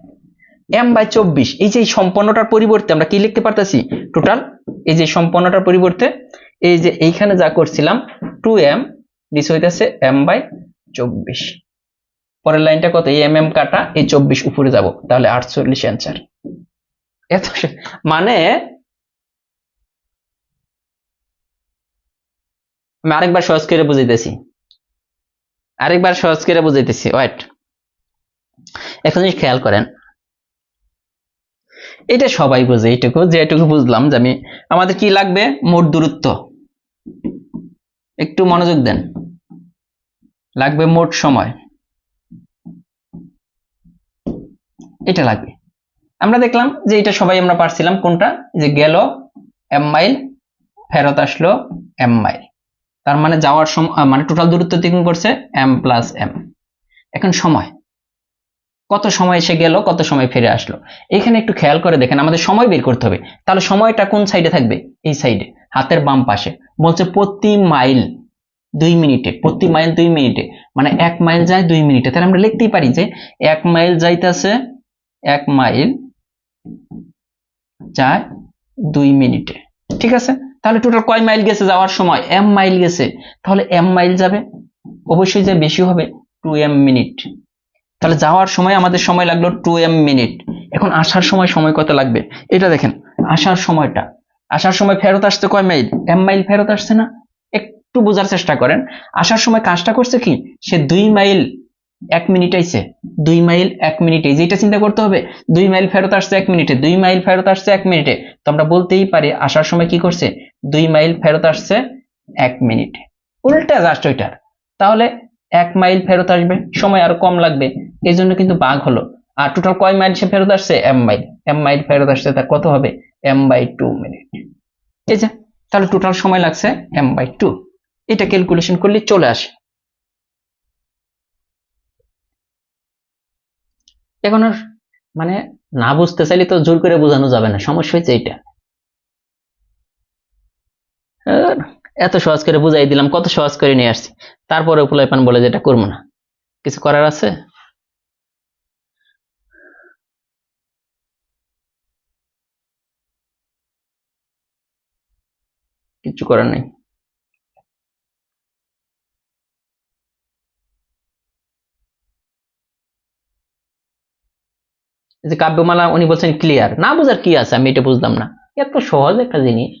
m/24, এই যে সম্পন্নটার পরিবর্তে আমরা কি লিখতে পারতেছি টোটাল, এই যে সম্পন্নটার পরিবর্তে এই যে এইখানে যা করছিলাম 2m, নিচে হইতেছে m/24, পরের লাইনটা কত, এই mm কাটা এই 24 উপরে যাব, তাহলে 48 অ্যান্সার। এত মানে আমি আরেকবার সহজ করে বুঝাইতেছি, ওয়েট। এখন জিনিস খেয়াল করেন, এটা সবাই বোঝে, যেটুকু বুঝলাম যে আমাদের কি লাগবে, মোট দূরত্ব। একটু মনোযোগ দেন, লাগবে মোট সময়, এটা লাগবে। আমরা দেখলাম যে এটা সবাই আমরা পারছিলাম, কোনটা, যে গেল m মাইল, ফেরত আসলো m মাইল, তার মানে যাওয়ার সময় মানে টোটাল দূরত্ব দ্বিগুণ করছে m প্লাস m। এখন সময়, কত সময় এসে গেল, কত সময় ফিরে আসলো। এখানে একটু খেয়াল করে দেখেন, আমাদের সময় বের করতে হবে। তাহলে সময়টা কোন সাইডে থাকবে, এই সাইডে, হাতের বাম পাশে। বলছে প্রতি মাইল 2 মিনিটে, প্রতি মাইল 2 মিনিটে, মানে 1 মাইল যায় 2 মিনিটে। তাহলে আমরা লিখতেই পারি যে 1 মাইল যাইতেছে, 1 মাইল যায় 2 মিনিটে, ঠিক আছে। তাহলে টোটাল কয় মাইল গেছে যাওয়ার সময়, m মাইল গেছে, তাহলে m মাইল যাবে, অবশ্যই যে বেশি হবে 2m মিনিট। তাহলে যাওয়ার সময় আমাদের সময় লাগলো 2m মিনিট। এখন আসার সময় কত লাগবে, এটা দেখেন। আসার সময় ফেরত আসতে কয় মাইল, m মাইল ফেরত আসছে না। একটু বোঝার চেষ্টা করেন, আসার সময় কাজটা করছে কি, সে 2 মাইল 1 মিনিট আইছে, 2 মাইল 1 মিনিটে, যেটা চিন্তা করতে হবে, 2 মাইল ফেরত আসছে 1 মিনিটে, 2 মাইল ফেরত আসছে 1 মিনিটে। তো আমরা বলতেই পারি আসার সময় কি করছে, 2 মাইল ফেরত আসছে 1 মিনিটে। উল্টা জাস্ট ওইটার, তাহলে 1 মাইল ফেরত আসবে, সময় আরো কম লাগবে, এই জন্য কিন্তু ভাগ হলো। আর টোটাল কয় মাইল সে ফেরত আসছে, m মাইল ফেরত আসছে, তার কত হবে, m/2 মিনিট। এই যে, তাহলে টোটাল সময় লাগছে m/2। এটা ক্যালকুলেশন করলে চলে আসে। এখন আর মানে না বুঝতে চাইলে তো জোর করে বোঝানো যাবে না, সমস্যা হচ্ছে এইটা। এত সহজ করে বুঝাই দিলাম, কত সহজ করে নিয়ে আসছি, তারপরে পোলাপান বলে যে এটা করবো না। কিছু করার আছে, কিছু করার নেই। যে কাব্যমালা উনি বলছেন ক্লিয়ার, না বুঝার কি আছে, আমি এটা বুঝলাম না, এত সহজ একটা জিনিস।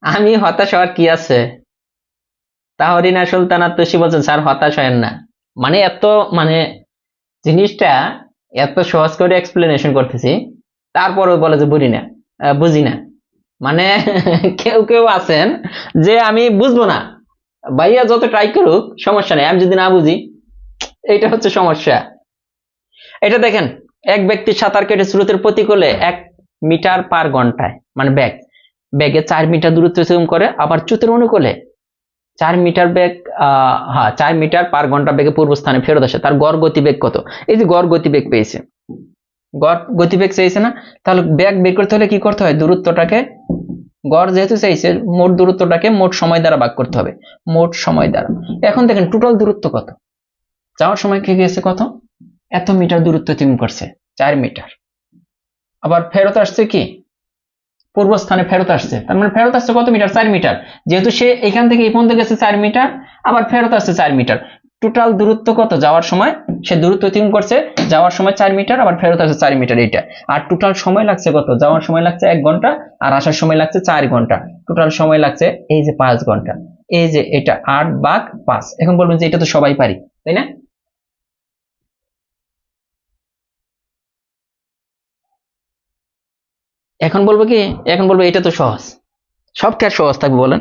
আমি হতাশ হওয়ার কি আছে, তাহরিনা সুলতানা তুষি বলছেন স্যার হতাশ হয় না, মানে এত মানে জিনিসটা এত সহজ করে এক্সপ্লেনেশন করতেছি, তারপরে বলে যে বুঝি না। মানে কেউ কেউ আছেন যে আমি বুঝবো না, ভাইয়া যত ট্রাই করুক সমস্যা নেই, আমি যদি না বুঝি, এইটা হচ্ছে সমস্যা। এটা দেখেন, এক ব্যক্তি সাঁতার কেটে স্রোতের প্রতিকূলে 1 মিটার পার ঘন্টায়, মানে বেগে 4 মিটার দূরত্ব অতিক্রম করে, আবার চ্যুতের অনুকূলে 4 মিটার বেগ 4 মিটার পার ঘন্টা বেগে পূর্বস্থানে ফেরত আসে, তার গড় গতিবেগ কত। এই যে গড় গতিবেগ পেয়েছে, গড় গতিবেগ চাইছে না, তাহলে বেগ বের করতে হলে কি করতে হয়, দূরত্বটাকে, গড় যেহেতু চাইছে, মোট দূরত্বটাকে মোট সময় দ্বারা ভাগ করতে হবে, মোট সময় দ্বারা। এখন দেখেন টোটাল দূরত্ব কত, যাওয়ার সময় কে গেছে কত, এত মিটার দূরত্ব অতিক্রম করছে 4 মিটার, আবার ফেরত আসছে কি, পূর্বস্থানে ফেরত আসছে, তার মানে ফেরত আসছে কত মিটার, 4 মিটার। যেহেতু সে এখান থেকে এই পর্যন্ত গেছে 4 মিটার, আবার ফেরত আসছে 4 মিটার, টোটাল দূরত্ব কত, যাওয়ার সময় সে দূরত্ব অতিক্রম করছে, যাওয়ার সময় 4 মিটার, আবার ফেরত আসছে 4 মিটার, এইটা। আর টোটাল সময় লাগছে কত, যাওয়ার সময় লাগছে 1 ঘন্টা, আর আসার সময় লাগছে 4 ঘন্টা, টোটাল সময় লাগছে এই যে 5 ঘন্টা। এই যে এটা 8/5। এখন বলবেন যে এটা তো সবাই পারি, তাই না? এখন বলবো কি, এখন বলবো এটা তো সহজ, সব কি আর সহজ থাকবে বলেন।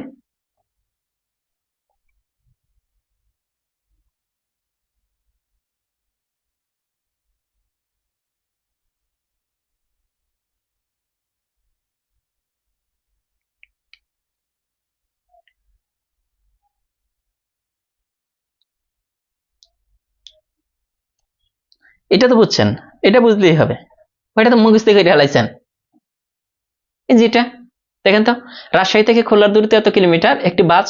এটা তো বুঝছেন, এটা বুঝলেই হবে, ওইটা তো মুখস্থ করে ঢালাইছেন। এই যেটা দেখেন তো, রাজশাহী থেকে খুলনার দূরত্ব এত কিলোমিটার, একটি বাস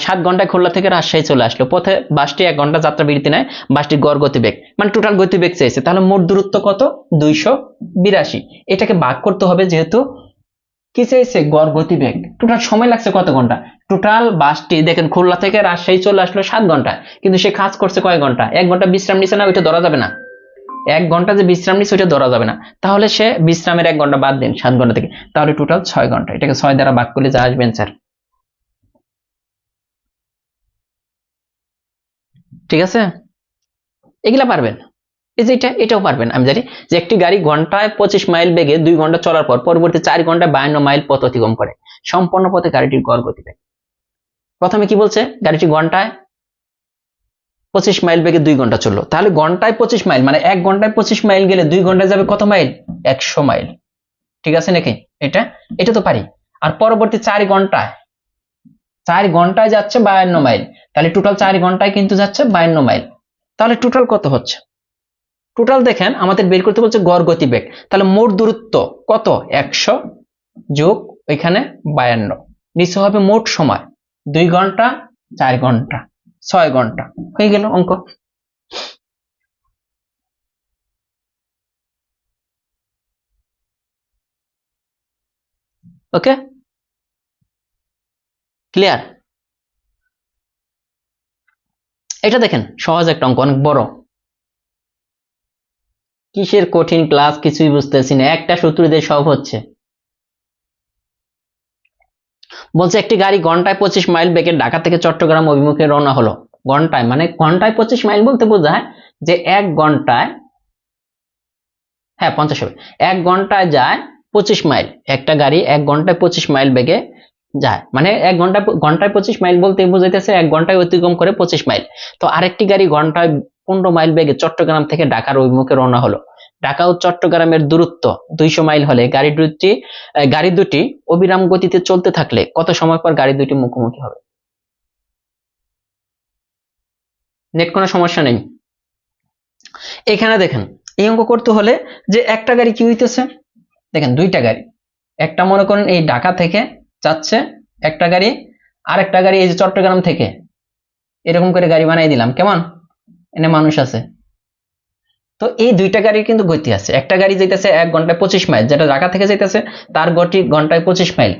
7 ঘন্টায় খুলনা থেকে রাজশাহী চলে আসলো, পথে বাসটি 1 ঘন্টা যাত্রা বিরতি নেয়, বাসটির গড় গতিবেগ, মানে টোটাল গতিবেগ চাইছে, তাহলে মোট দূরত্ব কত, 282। এটাকে ভাগ করতে হবে, যেহেতু কি চাইছে, গড় গতিবেগ। টোটাল সময় লাগছে কত ঘন্টা, টোটাল বাসটি দেখেন খুলনা থেকে রাজশাহী চলে আসলো 7 ঘন্টা, কিন্তু সে কাজ করছে কয় ঘন্টা? 1 ঘন্টা বিশ্রাম নিছে না, ওইটা ধরা যাবে না। 1 ঘন্টা যে বিশ্রাম নিচ্ছে ওইটা ধরা যাবে না, তাহলে সে বিশ্রামের 1 ঘন্টা বাদ দিন 7 ঘন্টা থেকে, তাহলে টোটাল 6 ঘন্টা। এটাকে 6 দ্বারা ভাগ করলে যা আসবে স্যার। ঠিক আছে, এগুলা পারবেন। এই যে এটাও পারবেন, আমি জানি যে একটি গাড়ি ঘন্টায় 25 মাইল বেগে 2 ঘন্টা চলার পর পরবর্তী 4 ঘন্টায় 52 মাইল পথ অতিক্রম করে, সম্পূর্ণ পথে গাড়িটির গড় গতিবেগ। প্রথমে কি বলছে? গাড়িটি ঘন্টায় 25 মাইল বেগে 2 ঘন্টা চললো, তাহলে ঘন্টায় 25 মাইল মানে 1 ঘন্টায় 25 মাইল গেলে 2 ঘন্টায় যাবে কত মাইল? 100 মাইল। ঠিক আছে নাকি? এটা এটা তো পারি। আর পরবর্তী 4 ঘন্টায় যাচ্ছে 52 মাইল, তাহলে টোটাল 4 ঘন্টায় কিন্তু যাচ্ছে 52 মাইল, তাহলে টোটাল কত হচ্ছে? টোটাল দেখেন আমাদের বের করতে বলছে গড় গতিবেগ, তাহলে মোট দূরত্ব কত? 100 যোগ এখানে 52, নিচে হবে মোট সময় 2 ঘন্টা 4 ঘন্টা 6 ঘন্টা, হয়ে গেল অঙ্ক। ওকে, ক্লিয়ার? এটা দেখেন সহজ একটা অঙ্ক, অনেক বড়। কিসের কঠিন ক্লাস কিছুই বুঝতেছি না, একটা সূত্র দিয়ে সব হচ্ছে। বলছে একটি গাড়ি ঘন্টায় 25 মাইল বেগে ঢাকা থেকে চট্টগ্রাম অভিমুখে রওনা হলো। ঘন্টায় মানে ঘন্টায় 25 মাইল বলতে বোঝায় যে 1 ঘন্টায়, হ্যাঁ 50 হবে, 1 ঘন্টায় যায় 25 মাইল। একটা গাড়ি 1 ঘন্টায় 25 মাইল বেগে যায়, মানে 1 ঘন্টায় 25 মাইল বলতে বোঝাইতেছে 1 ঘন্টায় অতিক্রম করে 25 মাইল। তো আরেকটি গাড়ি ঘন্টায় 15 মাইল বেগে চট্টগ্রাম থেকে ঢাকার অভিমুখে রওনা হলো। ঢাকা ও চট্টগ্রামের দূরত্ব 200 মাইল হলে গাড়ি দুটি অবিরাম গতিতে চলতে থাকলে কত সময় পর গাড়ি দুটি মুখোমুখি হবে? নেট কোনো সমস্যা নেই। এখানে দেখেন এই অঙ্ক করতে হলে যে একটা গাড়ি কি হইতেছে, দেখেন দুইটা গাড়ি, একটা মনে করেন এই ঢাকা থেকে যাচ্ছে একটা গাড়ি, আর একটা গাড়ি এই যে চট্টগ্রাম থেকে, এরকম করে গাড়ি বানাই দিলাম, কেমন? এনে মানুষ আছে, তো এই দুইটা গাড়ির কিন্তু গতি আছে। একটা গাড়ি যাইতেছে 1 ঘন্টায় 25 মাইল, যেটা ঢাকা থেকে যাইতেছে তার গতি ঘন্টায় 25 মাইল।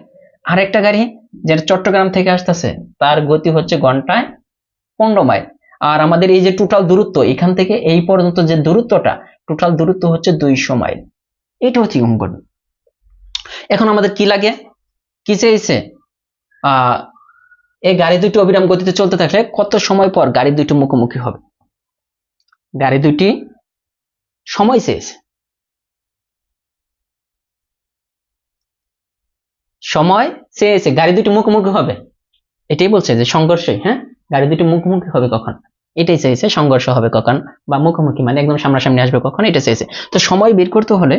আর একটা গাড়ি যেটা চট্টগ্রাম থেকে আসতেছে তার গতি হচ্ছে ঘন্টায় 15 মাইল। আর আমাদের এই যে টোটাল দূরত্ব এখান থেকে এই পর্যন্ত যে দূরত্বটা, টোটাল দূরত্ব হচ্ছে 200 মাইল। এটা হচ্ছে অঙ্ক। এখন আমাদের কি লাগে, কি চাইছে? এই গাড়ি দুটি অবিরাম গতিতে চলতে থাকলে কত সময় পর গাড়ি দুটি মুখোমুখি হবে? গাড়ি দুটি সময় চেয়েছে, সময় চেয়েছে গাড়ি দুটি মুখোমুখি হবে, এটাই বলছে যে সংঘর্ষে, হ্যাঁ গাড়ি দুটি মুখোমুখি হবে কখন, এটাই চেয়েছে। সংঘর্ষ হবে কখন বা মুখোমুখি মানে একদম সামনাসামনি আসবে কখন, এটা চেয়েছে। তো সময় বের করতে হলে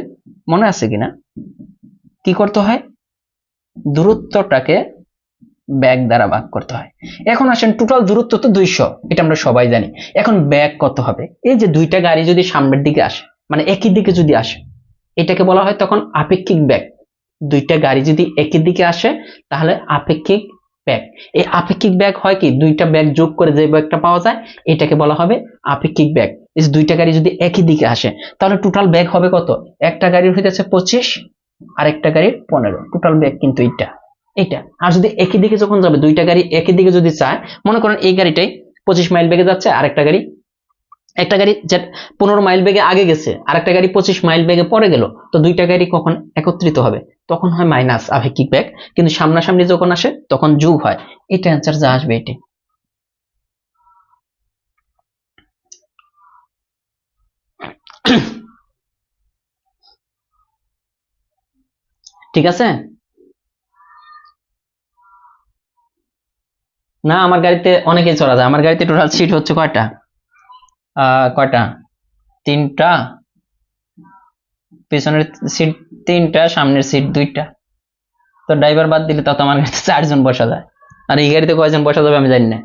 মনে আছে কিনা কি করতে হয়? দূরত্বটাকে ব্যাগ দ্বারা ভাগ করতে হয়। এখন আসেন টোটাল দূরত্ব তো 200, এটা আমরা সবাই জানি। এখন ব্যাগ কত হবে? এই যে দুইটা গাড়ি যদি সামনের দিকে আসে মানে একই দিকে যদি আসে, এটাকে বলা হয় তখন আপেক্ষিক ব্যাগ। দুইটা গাড়ি যদি একই দিকে আসে তাহলে আপেক্ষিক ব্যাগ। এই আপেক্ষিক ব্যাগ হয় কি, দুইটা ব্যাগ যোগ করে যে ব্যাগটা পাওয়া যায় এটাকে বলা হবে আপেক্ষিক ব্যাগ। এই দুইটা গাড়ি যদি একই দিকে আসে তাহলে টোটাল ব্যাগ হবে কত? একটা গাড়ির হইতেছে 25 আর একটা গাড়ির 15, টোটাল ব্যাগ কিন্তু এটা। আর যদি একই দিকে যখন যাবে, দুইটা গাড়ি একই দিকে যদি চায়, মনে করেন এই গাড়িটাই 25 মাইল বেগে যাচ্ছে, আর একটা গাড়ি যে 15 মাইল বেগে আগে গেছে, আর একটা গাড়ি 25 মাইল বেগে পরে গেল, তো দুইটা গাড়ি কখন একত্রিত হবে? তখন হয় মাইনাস আপেক্ষিক ব্যাগ, কিন্তু সামনাসামনি যখন আসে তখন যোগ হয়। এটা অ্যান্সার যা আসবে এটি। ঠিক আছে না? আমার গাড়িতে অনেকেই চড়া যায়। আমার গাড়িতে টোটাল সিট হচ্ছে কয়টা? কয়টা? 3টা, পিছনের সিট 3টা, সামনের সিট 2টা। তো ড্রাইভার বাদ দিলে তো আমার গাড়িতে 4 জন বসা যায়, আর এই গাড়িতে কয়জন বসা যাবে আমি জানি না।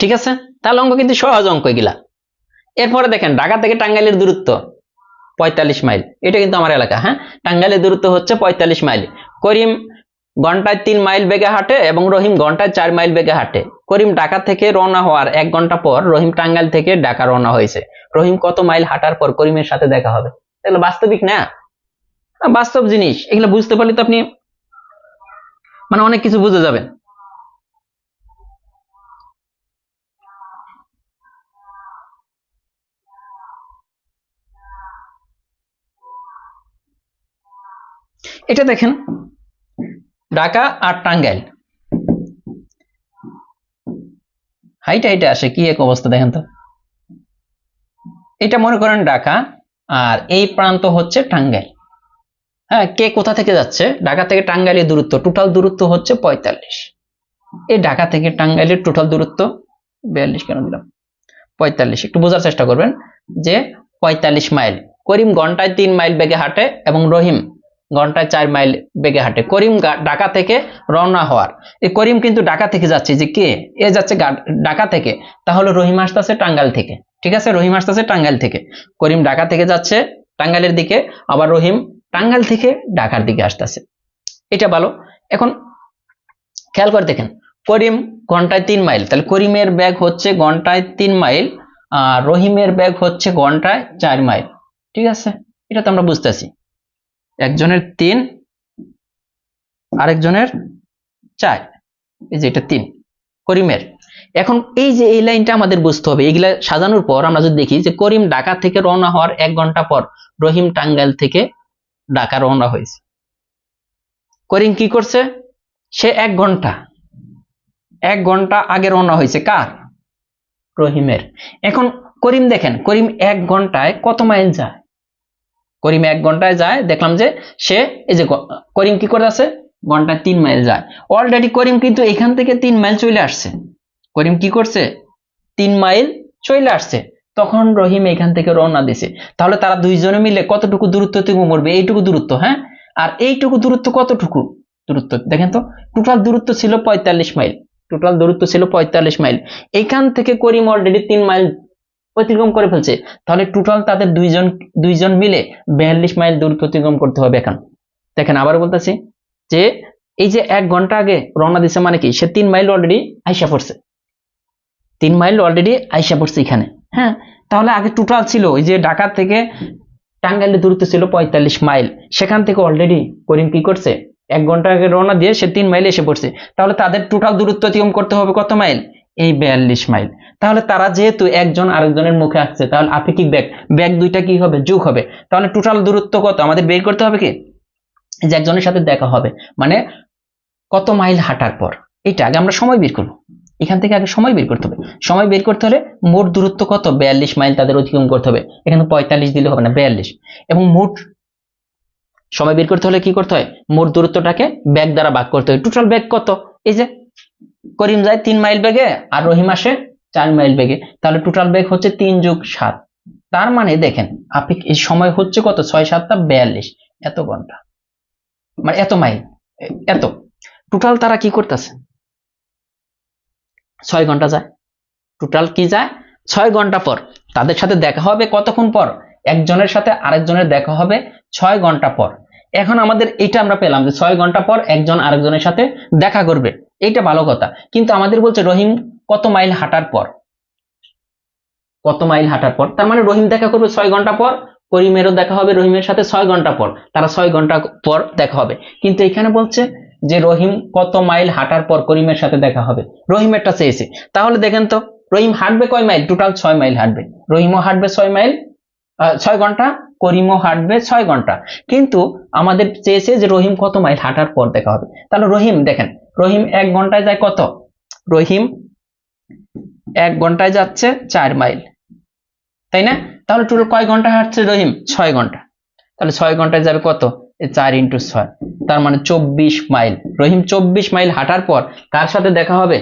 ঠিক আছে, তাহলে অঙ্ক কিন্তু সহজ অঙ্ক এগুলা। এরপরে দেখেন ঢাকা থেকে টাঙ্গাইলের দূরত্ব 45 মাইল, এটা কিন্তু আমার এলাকা, হ্যাঁ। টাঙ্গাইলের দূরত্ব হচ্ছে 45 মাইল। ঘন্টায় 3 মাইল বেগে হাঁটে এবং রহিম ঘন্টায় 4 মাইল বেগে হাঁটে। করিম ঢাকা থেকে রওনা হওয়ার 1 ঘন্টা পর রহিম টাঙ্গাইল থেকে ঢাকা রওনা হয়েছে। রহিম কত মাইল হাঁটার পর করিমের সাথে দেখা হবে? এগুলো বাস্তবিক না, বাস্তব জিনিস। এগুলো বুঝতে পারলে তো আপনি মানে অনেক কিছু বুঝে যাবেন। এটা দেখেন ঢাকা আর টাঙ্গাইল হাইটে হাইটে আসে, কি এক অবস্থা দেখেন তো। এটা মনে করেন ঢাকা আর এই প্রান্ত হচ্ছে টাঙ্গাইল। হ্যাঁ, কে কোথা থেকে যাচ্ছে? ঢাকা থেকে টাঙ্গাইলের দূরত্ব, টোটাল দূরত্ব হচ্ছে 45। এই ঢাকা থেকে টাঙ্গাইলের টোটাল দূরত্ব 42 কেন দিলাম, 45। একটু বোঝার চেষ্টা করবেন যে 45 মাইল। করিম ঘন্টায় 3 মাইল বেগে হাঁটে এবং রহিম ঘন্টায় 4 মাইল বেগে হাঁটে। করিম ঢাকা থেকে রওনা হওয়ার, এই করিম কিন্তু ঢাকা থেকে যাচ্ছে, যে কে এ যাচ্ছে ঢাকা থেকে, তাহলে রহিম আসতেছে টাঙ্গাইল থেকে। ঠিক আছে, রহিম আসতেছে টাঙ্গাইল থেকে। করিম ঢাকা থেকে যাচ্ছে টাঙ্গাইলের দিকে, আবার রহিম টাঙ্গাইল থেকে ঢাকার দিকে আসতেছে। এটা ভালো। এখন খেয়াল করে দেখেন, করিম ঘন্টায় 3 মাইল, তাহলে করিমের ব্যাগ হচ্ছে ঘন্টায় 3 মাইল আর রহিমের ব্যাগ হচ্ছে ঘন্টায় 4 মাইল। ঠিক আছে, এটা তো আমরা বুঝতেছি। একজনের 3 আরেকজনের 4, এই যে এটা 3 করিমের। এখন এই যে এই লাইনটা আমাদের বুঝতে হবে। এগুলা সাজানোর পর আমরা যদি দেখি যে করিম ঢাকা থেকে রওনা হওয়ার 1 ঘন্টা পর রহিম টাঙ্গাইল থেকে ঢাকা রওনা হয়েছে। করিম কি করছে? সে 1 ঘন্টা আগে রওনা হয়েছে। কার? রহিমের। এখন করিম দেখেন, করিম 1 ঘন্টায় কত মাইল যায়? করিম 1 ঘন্টায় যায়, দেখলাম যে সে এই যে করিম কি করে আছে, ঘন্টায় 3 মাইল যায়। অলরেডি করিম কিন্তু এখান থেকে 3 মাইল চলে আসছে। করিম কি করছে? 3 মাইল চলে আসছে। তখন রহিম এখান থেকে রওনা দিছে। তাহলে তারা দুইজনে মিলে কতটুকু দূরত্ব থেকে মরবে? এইটুকু দূরত্ব। হ্যাঁ, আর এইটুকু দূরত্ব কতটুকু দূরত্ব দেখেন তো, টোটাল দূরত্ব ছিল 45 মাইল। টোটাল দূরত্ব ছিল 45 মাইল। এখান থেকে করিম অলরেডি 3 মাইল অতিক্রম করে ফেলছে। তাহলে টোটাল তাদের দুইজন মিলে 42 মাইল দূরত্ব অতিক্রম করতে হবে। এখন দেখেন, আবার বলতেছি যে এই যে 1 ঘন্টা আগে রওনা দিছে, মানে কি সে 3 মাইল অলরেডি আইসা পড়ছে। 3 মাইল অলরেডি আইসা পড়ছে এখানে। হ্যাঁ, তাহলে আগে টোটাল ছিল ওই যে ঢাকা থেকে টাঙ্গাইলের দূরত্ব ছিল 45 মাইল। সেখান থেকে অলরেডি করিম কি করছে? 1 ঘন্টা আগে রওনা দিয়ে সে 3 মাইল এসে পড়ছে। তাহলে তাদের টোটাল দূরত্ব অতিক্রম করতে হবে কত মাইল? এই 42 মাইল। তাহলে তারা যেহেতু একজন আরেকজনের মুখে আসছে, তাহলে আপেক্ষিক বেগ দুইটা কি হবে? যোগ হবে। তাহলে টোটাল দূরত্ব কত আমাদের বের করতে হবে? কি যে একজনের সাথে দেখা হবে, মানে কত মাইল হাঁটার পর। এটা আগে আমরা সময় বের করবো। এখান থেকে আগে সময় বের করতে হবে। সময় বের করতে হলে মোট দূরত্ব কত? 42 মাইল তাদের অতিক্রম করতে হবে। এখানে 45 দিলে হবে না, 42। এবং মোট সময় বের করতে হলে কি করতে হয়? মোট দূরত্বটাকে ব্যাগ দ্বারা ভাগ করতে হয়। টোটাল ব্যাগ কত? এই যে করিম যায় 3 মাইল বেগে আর রহিম আসে 4 মাইল বেগে, তাহলে টোটাল ব্যাগ হচ্ছে 3 যোগ 7। তার মানে দেখেন এই সময় হচ্ছে কত? 6 7 42, এত ঘন্টা, মানে এত মাইল, এত। টোটাল তারা কি করতেছে? 6 ঘন্টা যায়। টোটাল কি যায়? 6 ঘন্টা পর তাদের সাথে দেখা হবে। কতক্ষণ পর? একজনের সাথে আরেকজনের দেখা হবে 6 ঘন্টা পর। এখন আমাদের এটা আমরা পেলাম যে 6 ঘন্টা পর একজন আরেকজনের সাথে দেখা করবে। এইটা ভালো কথা, কিন্তু আমাদের বলছে রহিম কত মাইল হাঁটার পর। কত মাইল হাঁটার পর, তার মানে রহিম দেখা করবে 6 ঘন্টা পর, করিমেরও দেখা হবে রহিমের সাথে 6 ঘন্টা পর। তারা 6 ঘন্টা পর দেখা হবে। কিন্তু এখানে বলছে যে রহিম কত মাইল হাঁটার পর করিমের সাথে দেখা হবে। রহিমেরটা চেয়েছে। তাহলে দেখেন তো রহিম হাঁটবে কয় মাইল? টোটাল 6 মাইল হাঁটবে। রহিমও হাঁটবে 6 মাইল, 6 ঘন্টা, করিমও হাঁটবে 6 ঘন্টা। কিন্তু আমাদের চেয়েছে যে রহিম কত মাইল হাঁটার পর দেখা হবে। তাহলে রহিম দেখেন, রহিম 1 ঘন্টায় যায় কত? রহিম 1 ঘন্টায় যাচ্ছে 4 মাইল, তাই না? তাহলে টোটাল কয় ঘন্টা হাঁটছে রহিম? 6 ঘন্টা। তাহলে 6 ঘন্টায় যাবে কত? 4 × 6, তার মানে 24 মাইল। রহিম 24 মাইল হাঁটার পর কার সাথে দেখা হবে?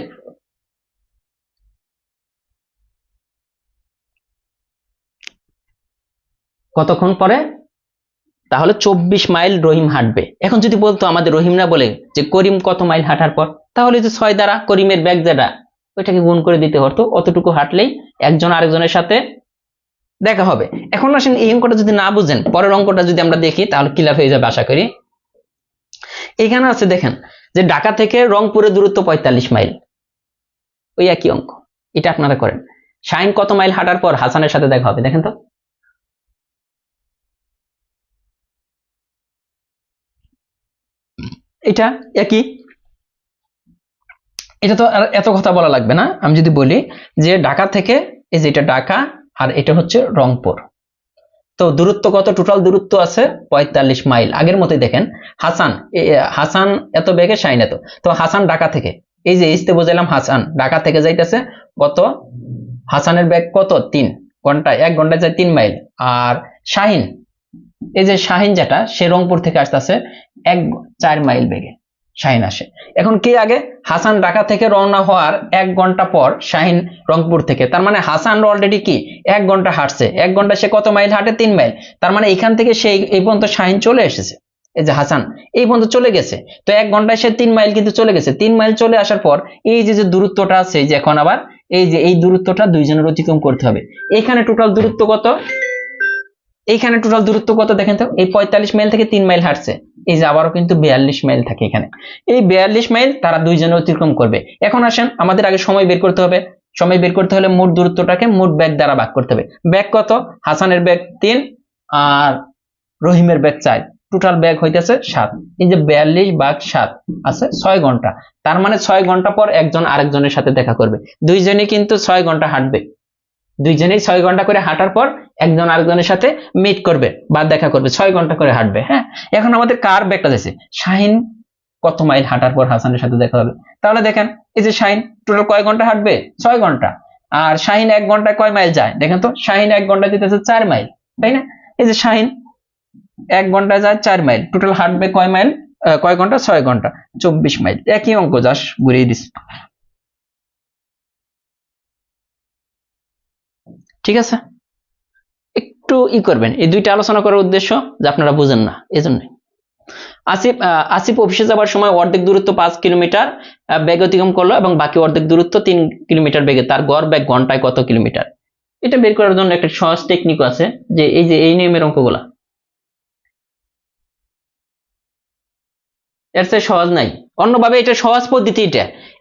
কতক্ষণ পরে? তাহলে 24 মাইল রহিম হাঁটবে। এখন যদি বলতো আমাদের রহিম না বলে যে করিম কত মাইল হাঁটার পর, তাহলে যে 6 দ্বারা করিমের ব্যাগ যেটা ওইটাকে গুণ করে দিতে হতো। অতটুকু হাঁটলেই একজন আরেকজনের সাথে দেখা হবে। এখন আসেন এই অঙ্কটা যদি না বুঝেন, পরের অঙ্কটা যদি আমরা দেখি তাহলে ক্লিয়ার হয়ে যাবে আশা করি। এখানে আছে দেখেন যে ঢাকা থেকে রংপুরের দূরত্ব 45 মাইল, ওই একই অঙ্ক, এটা আপনারা করেন। শাহিন কত মাইল হাঁটার পর হাসানের সাথে দেখা হবে, দেখেন তো। এটা একই, এটা তো আর এত কথা বলা লাগবে না। আমি যদি বলি যে ঢাকা থেকে, এই যে এটা ঢাকা আর এটা হচ্ছে রংপুর, তো দূরত্ব কত, টোটাল দূরত্ব আছে 45 মাইল। আগের মতোই দেখেন, হাসান এত বেগে শাহিন এত, তো হাসান ঢাকা থেকে, এই যে ইস্তে বোঝাইলাম, হাসান ঢাকা থেকে যাইতেছে কত, হাসানের বেগ কত 3 ঘন্টায়, 1 ঘন্টায় যায় 3 মাইল। আর শাহিন, এই যে শাহিন যেটা, সে রংপুর থেকে আসতেছে 4 মাইল বেগে শাহিন আসে। এখন কি আগে, হাসান ঢাকা থেকে রওনা হওয়ার 1 ঘন্টা পর শাহিন রংপুর থেকে, তার মানে হাসান অলরেডি কি 1 ঘন্টা হাঁটছে, 1 ঘন্টা সে কত মাইল হাঁটে, 3 মাইল। তার মানে এখান থেকে সে এই পর্যন্ত শাহিন চলে এসেছে, এই যে হাসান এই পর্যন্ত চলে গেছে, তো 1 ঘন্টায় সে 3 মাইল কিন্তু চলে গেছে। 3 মাইল চলে আসার পর এই যে দূরত্বটা আছে, যে এখন আবার এই যে এই দূরত্বটা দুইজনের অতিক্রম করতে হবে। এখানে টোটাল দূরত্ব কত, এইখানে টোটাল দূরত্ব কত দেখেন তো, এই 45 মাইল থেকে 3 মাইল হাঁটছে, এই যে আবারও কিন্তু 42 মাইল থাকে এখানে। এই 42 মাইল তারা দুইজনে অতিক্রম করবে। এখন আসেন, আমাদের আগে সময় বের করতে হবে। সময় বের করতে হলে মোট দূরত্বটাকে মোট বেগ দ্বারা ভাগ করতে হবে। বেগ কত, হাসানের বেগ 3 আর রহিমের বেগ 4, টোটাল বেগ হইতেছে 7। এই যে 42 ভাগ 7 আছে 6 ঘন্টা, তার মানে 6 ঘন্টা পর একজন আরেকজনের সাথে দেখা করবে। দুইজনে কিন্তু 6 ঘন্টা হাঁটবে, দুইজনেই 6 ঘন্টা করে হাঁটার পর একজন আরেকজনের সাথে মিট করবে বা দেখা করবে, 6 ঘন্টা করে হাঁটবে। হ্যাঁ, এখন আমাদের কার ব্যাগটা দিয়েছে, শাহিন কত মাইল হাঁটার পর হাসানের সাথে দেখা হবে। তাহলে দেখেন, এই যে শাহিন টোটাল কয় ঘন্টা হাঁটবে, 6 ঘন্টা। আর শাহিন 1 ঘন্টায় কয় মাইল যায়, দেখেন তো, শাহিন 1 ঘন্টা যেতেছে 4 মাইল, তাই না? এই যে শাহিন 1 ঘন্টায় যায় 4 মাইল, টোটাল হাঁটবে কয় মাইল, কয় ঘন্টা, 6 ঘন্টা, 24 মাইল। একই অঙ্ক, জাস্ট ঘুরিয়ে দিচ্ছি, ঠিক আছে? একটু করবেন, এই দুইটা আলোচনা করার উদ্দেশ্য যে আপনারা বুঝেন না, এই জন্য। আসিফ অফিসে যাওয়ার সময় অর্ধেক দূরত্ব 5 কিলোমিটার বেগ অতিক্রম করলো এবং বাকি অর্ধেক দূরত্ব 3 কিলোমিটার বেগে, তার গড় বেগ ঘন্টায় কত কিলোমিটার? এটা বের করার জন্য একটা সহজ টেকনিক আছে, যে এই যে এই নিয়মের অঙ্কগুলা, এর চেয়ে সহজ নাই। অন্যভাবে এটা সহজ পদ্ধতি,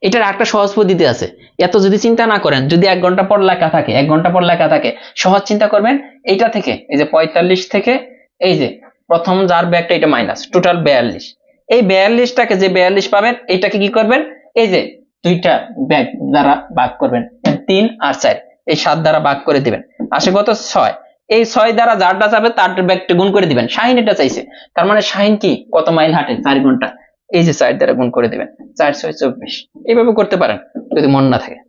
এটার একটা সহজ পদ্ধতি আছে। এত যদি চিন্তা না করেন, যদি 1 ঘন্টা পর লেখা থাকে, 1 ঘন্টা পর লেখা থাকে, সহজ চিন্তা করবেন, এইটা থেকে এই যে 45 থেকে এই যে প্রথম যার ব্যাগটা, এটা মাইনাস টোটাল 42। এই 42টাকে, যে 42 পাবেন, এইটাকে কি করবেন, এই যে দুইটা ব্যাগ দ্বারা ভাগ করবেন, 3 আর 4, এই 7 দ্বারা ভাগ করে দিবেন, আসে কত 6। এই 6 দ্বারা যারটা যাবে তার ব্যাগটা গুণ করে দিবেন। শাহিন এটা চাইছে, তার মানে শাহিন কি কত মাইল হাঁটে, 4 ঘন্টা, এই যে 4 দ্বারা গুণ করে দিবেন, 4 6 24। এইভাবে করতে পারেন যদি মন না থাকে।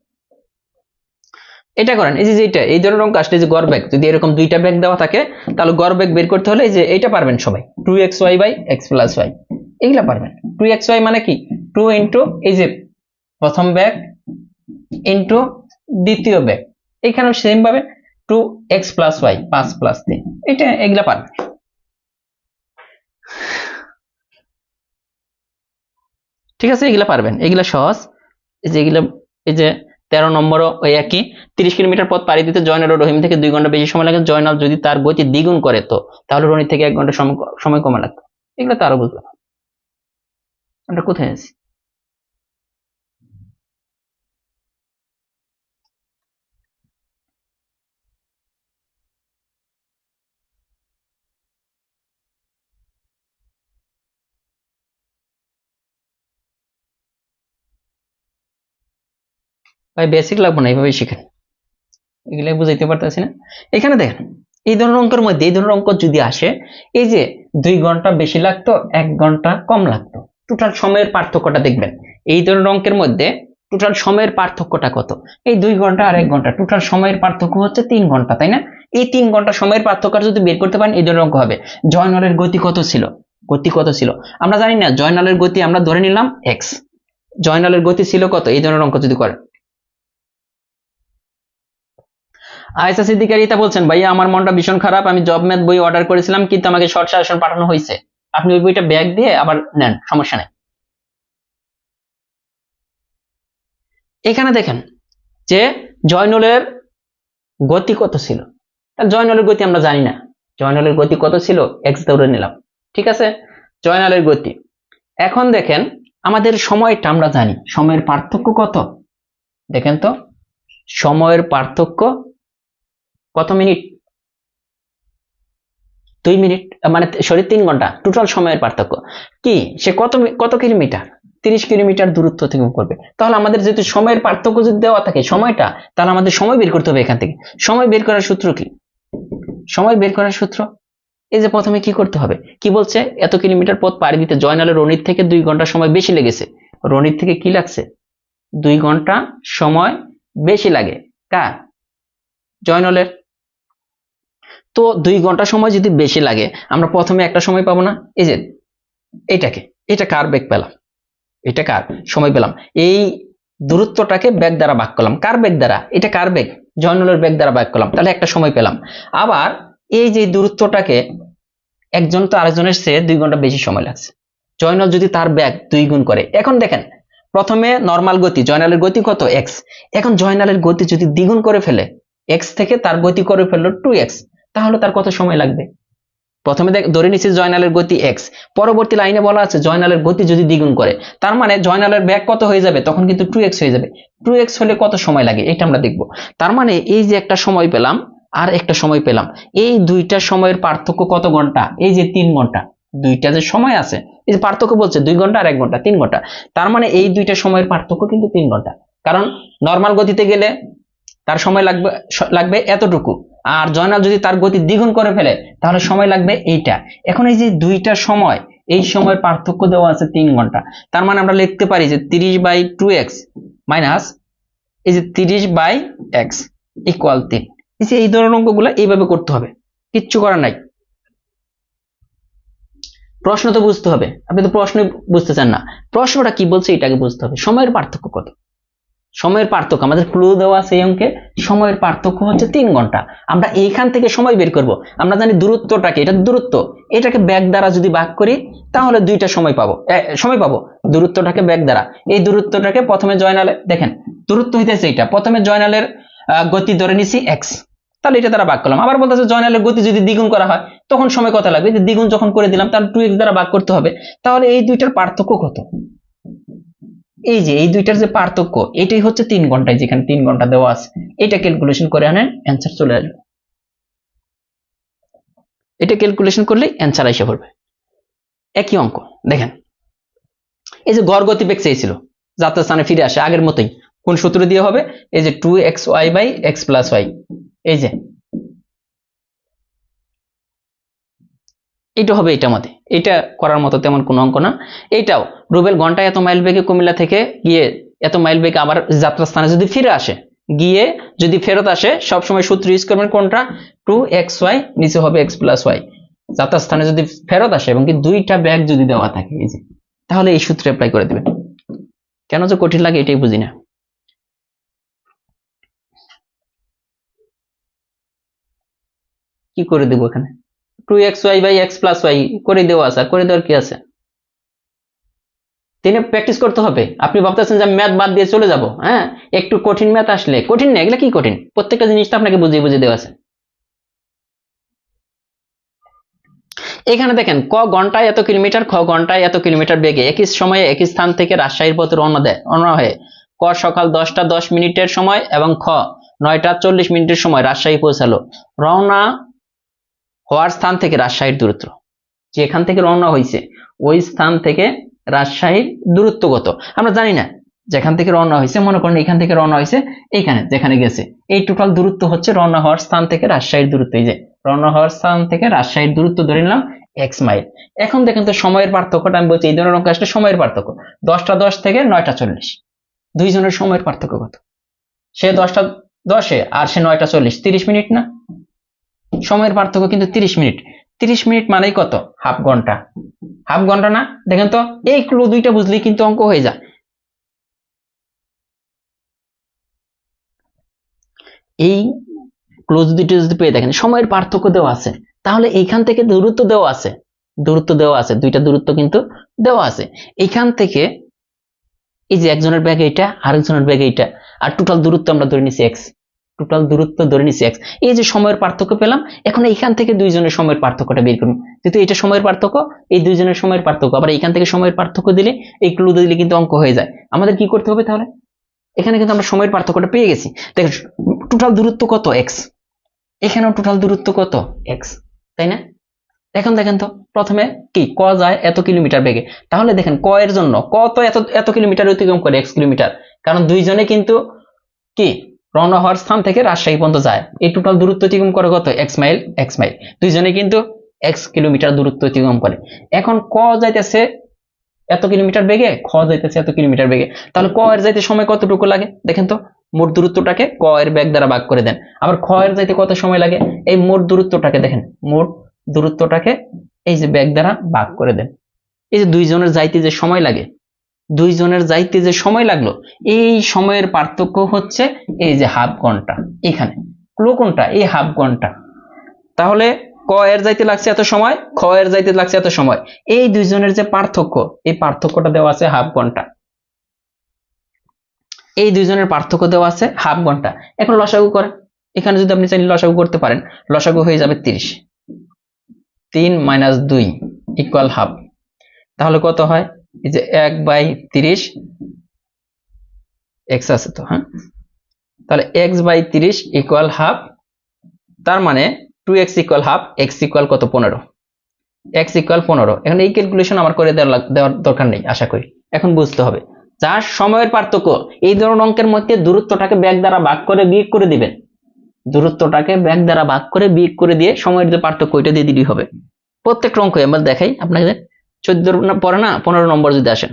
এটা করেন, এই যে এইটা, এই ধরনের অঙ্ক আসলে যে গড় বেগ, যদি এরকম দুইটা বেগ দেওয়া থাকে, তাহলে গড় বেগ বের করতে হলে এই যে এইটা পারবেন সবাই, 2xy by x plus y, এইগুলা পারবেন। 2xy মানে কি, 2 ইন্টু এই যে প্রথম বেগ ইন্টু দ্বিতীয় বেগ, এখানেও সেম ভাবে 2x প্লাস y, 5 প্লাস 3, এটা এগুলা পারবেন। ঠিক আছে, এগুলা পারবেন, এগুলা সহজ। এই যে এগুলা, এই যে 13 নম্বরও ওই একই। 30 কিলোমিটার পথ পাড়ি দিতে জয়নাল ও রহিম থেকে 2 ঘন্টা বেশি সময় লাগে। জয়নাল যদি তার গতি দ্বিগুণ করে, তো তাহলে রনির থেকে 1 ঘন্টা সময় কমে লাগতো। এগুলো তো আরো বুঝলাম, আমরা কোথায় আছি? ভাই বেসিক লাগবে না, এইভাবেই শিখেন, এগুলাই বুঝাইতে পারতেছি না। এখানে দেখেন, এই ধরনের অঙ্কের মধ্যে, এই ধরনের অঙ্ক যদি আসে, এই যে 2 ঘন্টা বেশি লাগতো, 1 ঘন্টা কম লাগতো, টোটাল সময়ের পার্থক্যটা দেখবেন। এই ধরনের অঙ্কের মধ্যে টোটাল সময়ের পার্থক্যটা কত, এই 2 ঘন্টা আর 1 ঘন্টা, টোটাল সময়ের পার্থক্য হচ্ছে 3 ঘন্টা, তাই না? এই 3 ঘন্টা সময়ের পার্থক্য যদি বের করতে পারেন, এই ধরনের অঙ্ক হবে। জয়নালের গতি কত ছিল, গতি কত ছিল আমরা জানি না, জয়নালের গতি আমরা ধরে নিলাম x, জয়নালের গতি ছিল কত, এই ধরনের অঙ্ক যদি করেন। আয়েশা সিদ্দিকা রিতা বলছেন, ভাইয়া আমার মনটা ভীষণ খারাপ, আমি জব ম্যাথ বই অর্ডার করেছিলাম কিন্তু আমাকে শর্ট সাজেশন পাঠানো হয়েছে, আপনি ওই বইটা ব্যাগ দিয়ে আবার নেন, সমস্যা নেই। এখানে দেখেন যে জয়নুলের গতি কত ছিল, জয়নুলের গতি আমরা জানি না, জয়নুলের গতি কত ছিল, এক্স ধরে নিলাম, ঠিক আছে, জয়নালের গতি। এখন দেখেন আমাদের সময়টা আমরা জানি, সময়ের পার্থক্য কত দেখেন তো, সময়ের পার্থক্য কত মিনিট? 2 মিনিট, মানে সরি 3 ঘন্টা টোটাল সময়ের পার্থক্য। কি সে কত কিলোমিটার? 30 কিলোমিটার দূরত্ব থেকে করবে। তাহলে আমাদের যেহেতু সময়ের পার্থক্য যদি দেওয়া থাকে সময়টা, তাহলে আমাদের সময় বের করতে হবে। এখান থেকে সময় বের করার সূত্র কি? সময় বের করার সূত্র এই যে প্রথমে কি করতে হবে, কি বলছে, এত কিলোমিটার পথ পাড়ি দিতে জয়নালের রনির থেকে 2 ঘন্টা সময় বেশি লেগেছে। রনির থেকে কি লাগছে? 2 ঘন্টা সময় বেশি লাগে কার? জয়নালের। তো 2 ঘন্টা সময় যদি বেশি লাগে, আমরা প্রথমে একটা সময় পাবো না? এই যে এটা কার বেগ পেলাম, এটা কার সময় পেলাম, এই দূরত্বটাকে বেগ দ্বারা ভাগ করলাম। কার বেগ দ্বারা? এটা কার বেগ? জয়নালের বেগ দ্বারা ভাগ করলাম, তাহলে একটা সময় পেলাম। আবার এই যে দূরত্বটাকে একজন তো আরেকজনের চেয়ে 2 ঘন্টা বেশি সময় লাগছে। জয়নাল যদি তার বেগ 2 গুণ করে, এখন দেখেন প্রথমে নরমাল গতি, জয়নালের গতি কত? x। এখন জয়নালের গতি যদি দ্বিগুণ করে ফেলে, x থেকে তার গতি করে ফেললো 2x, তাহলে তার কত সময় লাগবে? প্রথমে ধরে নিচ্ছি জয়নালের গতি x, পরবর্তী লাইনে বলা আছে জয়নালের গতি যদি দ্বিগুণ করে, তার মানে জয়নালের বেগ কত হয়ে যাবে? তখন কিন্তু 2x হয়ে যাবে। 2x হলে কত সময় লাগে এটা আমরা দেখব। তার মানে এই যে একটা সময় পেলাম আর একটা সময় পেলাম, এই দুইটা সময়ের পার্থক্য কত ঘন্টা? এই যে 3 ঘন্টা। দুইটা যে সময় আছে, এই যে পার্থক্য বলছে 2 ঘন্টা আর 1 ঘন্টা, 3 ঘন্টা। তার মানে এই দুইটা সময়ের পার্থক্য কিন্তু 3 ঘন্টা। কারণ নরমাল গতিতে গেলে তার সময় লাগবে এতটুকু, আর জয়নাল যদি তার গতি দ্বিগুণ করে ফেলে তাহলে সময় লাগবে এইটা। এখন এই যে দুইটা সময়, এই সময়ের পার্থক্য দেওয়া আছে 3 ঘন্টা। তার মানে আমরা লিখতে পারি যে 30/2x মাইনাস এই যে 30/x ইকুয়াল 3। এই ধরনের অঙ্কগুলো এইভাবে করতে হবে, কিচ্ছু করার নাই। প্রশ্ন তো বুঝতে হবে, আপনি তো প্রশ্ন বুঝতে চান না, প্রশ্নটা কি বলছে এটাকে বুঝতে হবে। সময়ের পার্থক্য কত? সময়ের পার্থক্য আমাদের ক্লু দেওয়া আছে এই অঙ্কে, সময়ের পার্থক্য হচ্ছে 3 ঘন্টা। আমরা এইখান থেকে সময় বের করব। আমরা জানি দূরত্বটাকে, এটা দূরত্ব, এটাকে বেগ দ্বারা যদি ভাগ করি তাহলে দুইটা সময় পাবো। দূরত্বটাকে বেগ দ্বারা, এই দূরত্বটাকে প্রথমে জয়নালে দেখেন দূরত্ব হইতেছে এটা, প্রথমে জয়নালের গতি ধরে নিছি x, তাহলে এটা দ্বারা ভাগ করলাম। আবার বলতেছে জয়নালের গতি যদি দ্বিগুণ করা হয় তখন সময় কত লাগবে? যে দ্বিগুণ যখন করে দিলাম তাহলে 2x দ্বারা ভাগ করতে হবে। তাহলে এই দুইটার পার্থক্য কত? এই যে এই দুইটার যে পার্থক্য, এটাই হচ্ছে 3 ঘন্টায়, যেখানে 3 ঘন্টা দেওয়া আছে। এটা ক্যালকুলেশন করে আনেন, অ্যান্সার চলে আসবে। এটা ক্যালকুলেশন করলে অ্যান্সার এসে পড়বে। একই অঙ্ক দেখেন, এই যে গড় গতিবেগ চেয়েছিল, যাত্রা স্থানে ফিরে আসে আগের মতোই। কোন সূত্র দিয়ে হবে? এই যে 2xy/x + y, এই যে এটা হবে এটার মধ্যে। এটা করার মতো তেমন কোনো অঙ্ক না। এইটাও রুবেল ঘন্টায় এত মাইল বেগে কুমিল্লা থেকে গিয়ে এত মাইল বেগে আবার যাত্রাস্থানে যদি ফিরে আসে, গিয়ে যদি ফেরত আসে, সবসময় সূত্র ইউজ করবেন কোনটা? 2xy, নিচে হবে x + y। যাত্রাস্থানে যদি ফেরত আসে এবং কি দুইটা ব্যাগ যদি দেওয়া থাকে, এই যে, তাহলে এই সূত্রে অ্যাপ্লাই করে দিবেন। কেন যে কঠিন লাগে এটাই বুঝি না। কি করে দেবো এখানে? 2xy/x + y করে দেওয়া আছে, আর করে দেওয়ার কি আছে? তিনি প্র্যাকটিস করতে হবে। আপনি ভাবতেছেন যে আমি ম্যাথ বাদ দিয়ে চলে যাব, হ্যাঁ, একটু কঠিন ম্যাথ আসলে, কঠিন না এগুলা, কি কঠিন? প্রত্যেকটা জিনিস তো আপনাকে বুঝিয়ে বুঝিয়ে দেওয়া আছে। এখানে দেখেন ক ঘন্টায় এত কিলোমিটার, খ ঘন্টায় এত কিলোমিটার বেগে একই সময়ে একই স্থান থেকে রাজশাহীর পথে রওনা হয়ে ক সকাল 10টা 10 মিনিটের সময় এবং খ 9টা 40 মিনিটের সময় রাজশাহী পৌঁছালো। রওনা হওয়ার স্থান থেকে রাজশাহীর দূরত্ব, যেখান থেকে রওনা হয়েছে ওই স্থান থেকে রাজশাহীর দূরত্ব কত আমরা জানি না। যেখান থেকে রওনা হয়েছে, মনে করেন এখান থেকে রওনা হয়েছে, এইখানে যেখানে গেছে, এই টোটাল দূরত্ব হচ্ছে রওনা হওয়ার স্থান থেকে রাজশাহীর দূরত্ব। এই যে রওনা হওয়ার স্থান থেকে রাজশাহীর দূরত্ব ধরে নিলাম x মাইল। এখন দেখেন তো সময়ের পার্থক্যটা আমি বলছি, এই ধরনের অঙ্ক আসলে সময়ের পার্থক্য 10টা 10 থেকে 9টা 40, দুইজনের সময়ের পার্থক্য কত? সে 10টা 10-এ আর সে 9টা 40, 30 মিনিট না? সময়ের পার্থক্য কিন্তু 30 মিনিট। 30 মিনিট মানেই কত? হাফ ঘন্টা। হাফ ঘন্টা না? দেখেন তো এই ক্লু দুইটা বুঝলেই কিন্তু অঙ্ক হয়ে যায়। এই ক্লোজ দুইটা যদি পেয়ে দেখেন সময়ের পার্থক্য দেওয়া আছে, তাহলে এইখান থেকে দূরত্ব দেওয়া আছে, দুইটা দূরত্ব কিন্তু দেওয়া আছে। এইখান থেকে এই যে একজনের ব্যাগ এইটা, আরেকজনের ব্যাগ এইটা, আর টোটাল দূরত্ব আমরা ধরে নিছি x। টোটাল দূরত্ব ধরে নিচ্ছি এক্স। এই যে সময়ের পার্থক্য পেলাম, এখন এইখান থেকে দুইজনের সময়ের পার্থক্যটা বের করুন। যেহেতু এটা সময়ের পার্থক্য, এই দুইজনের সময়ের পার্থক্য, আবার এইখান থেকে সময়ের পার্থক্য দিলে, এই ক্লু দিলে কিন্তু অঙ্ক হয়ে যায়। আমাদের কি করতে হবে তাহলে? এখানে কিন্তু আমরা সময়ের পার্থক্যটা পেয়ে গেছি। দেখেন টোটাল দূরত্ব কত? এক্স। এখানেও টোটাল দূরত্ব কত? এক্স, তাই না? এখন দেখেন তো, প্রথমে কি ক যায় এত কিলোমিটার বেগে, তাহলে দেখেন ক এর জন্য কত এত এত কিলোমিটার অতিক্রম করে, এক্স কিলোমিটার, কারণ দুইজনে কিন্তু কি রওনা হওয়ার স্থান থেকে রাজশাহী পর্যন্ত যায়। এই টোটাল দূরত্ব অতিক্রম করে কত? X mile. এক্স মাইল, দুইজনে কিন্তু এক্স কিলোমিটার দূরত্ব অতিক্রম করে। এখন ক যাইতেছে এত কিলোমিটার বেগে, খ যাইতেছে এত কিলোমিটার বেগে, তাহলে ক এর যাইতে সময় কতটুকু লাগে দেখেন তো? মোট দূরত্বটাকে ক এর বেগ দ্বারা ভাগ করে দেন। আবার খ এর যাইতে কত সময় লাগে, এই মোট দূরত্বটাকে দেখেন, মোট দূরত্বটাকে এই যে বেগ দ্বারা ভাগ করে দেন। এই যে দুইজনের যাইতে যে সময় লাগে, দুইজনের যাইতে যে সময় লাগলো, এই সময়ের পার্থক্য হচ্ছে এই যে হাফ ঘন্টা। এখানে ক্লু কোনটা? এই হাফ ঘন্টা। তাহলে ক এর যাইতে লাগছে এত সময়, খ এর যাইতে লাগছে এত সময়, এই দুইজনের যে পার্থক্য, এই পার্থক্যটা দেওয়া আছে হাফ ঘন্টা। এই দুইজনের পার্থক্য দেওয়া আছে হাফ ঘন্টা। এখন লসাগু করেন, এখানে যদি আপনি চাইলে লসাগু করতে পারেন, লসাগু হয়ে যাবে 30। 3 - 2 ইকুয়াল হাফ। তাহলে কত হয়? এই যে 1/30 এক্স আছে তো, হ্যাঁ, তাহলে x/30 ইকুয়াল হাফ। তার মানে 2x equal half, x equal কত? 15। X equal 15। এখন এই ক্যালকুলেশন আমার করে দেওয়ার দরকার নেই আশা করি, এখন বুঝতে হবে যার সময়ের পার্থক্য। এই ধরনের অঙ্কের মধ্যে দূরত্বটাকে ব্যাগ দ্বারা ভাগ করে বিয়োগ করে দিবেন, দূরত্বটাকে ব্যাগ দ্বারা ভাগ করে বিয়োগ করে দিয়ে সময়ের যে পার্থক্য ওইটা দিয়ে দিলেই হবে। প্রত্যেকটা অঙ্ক আমরা দেখাই আপনাকে, 14 পরে না 15 নম্বর যদি আসেন,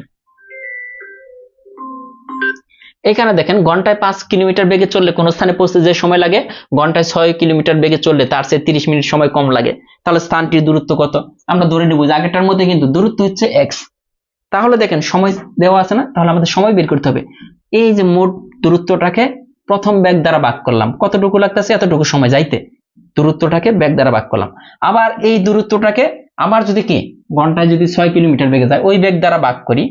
এখানে দেখেন ঘন্টায় 5 কিলোমিটার বেগে চললে কোন স্থানে পৌঁছতে যে সময় লাগে, ঘন্টায় 6 কিলোমিটার বেগে চললে তার চেয়ে 30 মিনিট সময় কম লাগে। তাহলে স্থানটির দূরত্ব কত? আমরা ধরে নেব যে আগেরটার মধ্যে কিন্তু দূরত্ব হচ্ছে এক্স। তাহলে দেখেন সময় দেওয়া আছে না, তাহলে আমাদের সময় বের করতে হবে। এই যে মোট দূরত্বটাকে প্রথম ব্যাগ দ্বারা ভাগ করলাম, কতটুকু লাগতেছে? এতটুকু সময় যাইতে, দূরত্বটাকে ব্যাগ দ্বারা ভাগ করলাম। আবার এই দূরত্বটাকে আবার যদি কি ঘন্টায় যদি 6 কিলোমিটার বেগে যায়, ওই ব্যাগ দ্বারা ভাগ করি,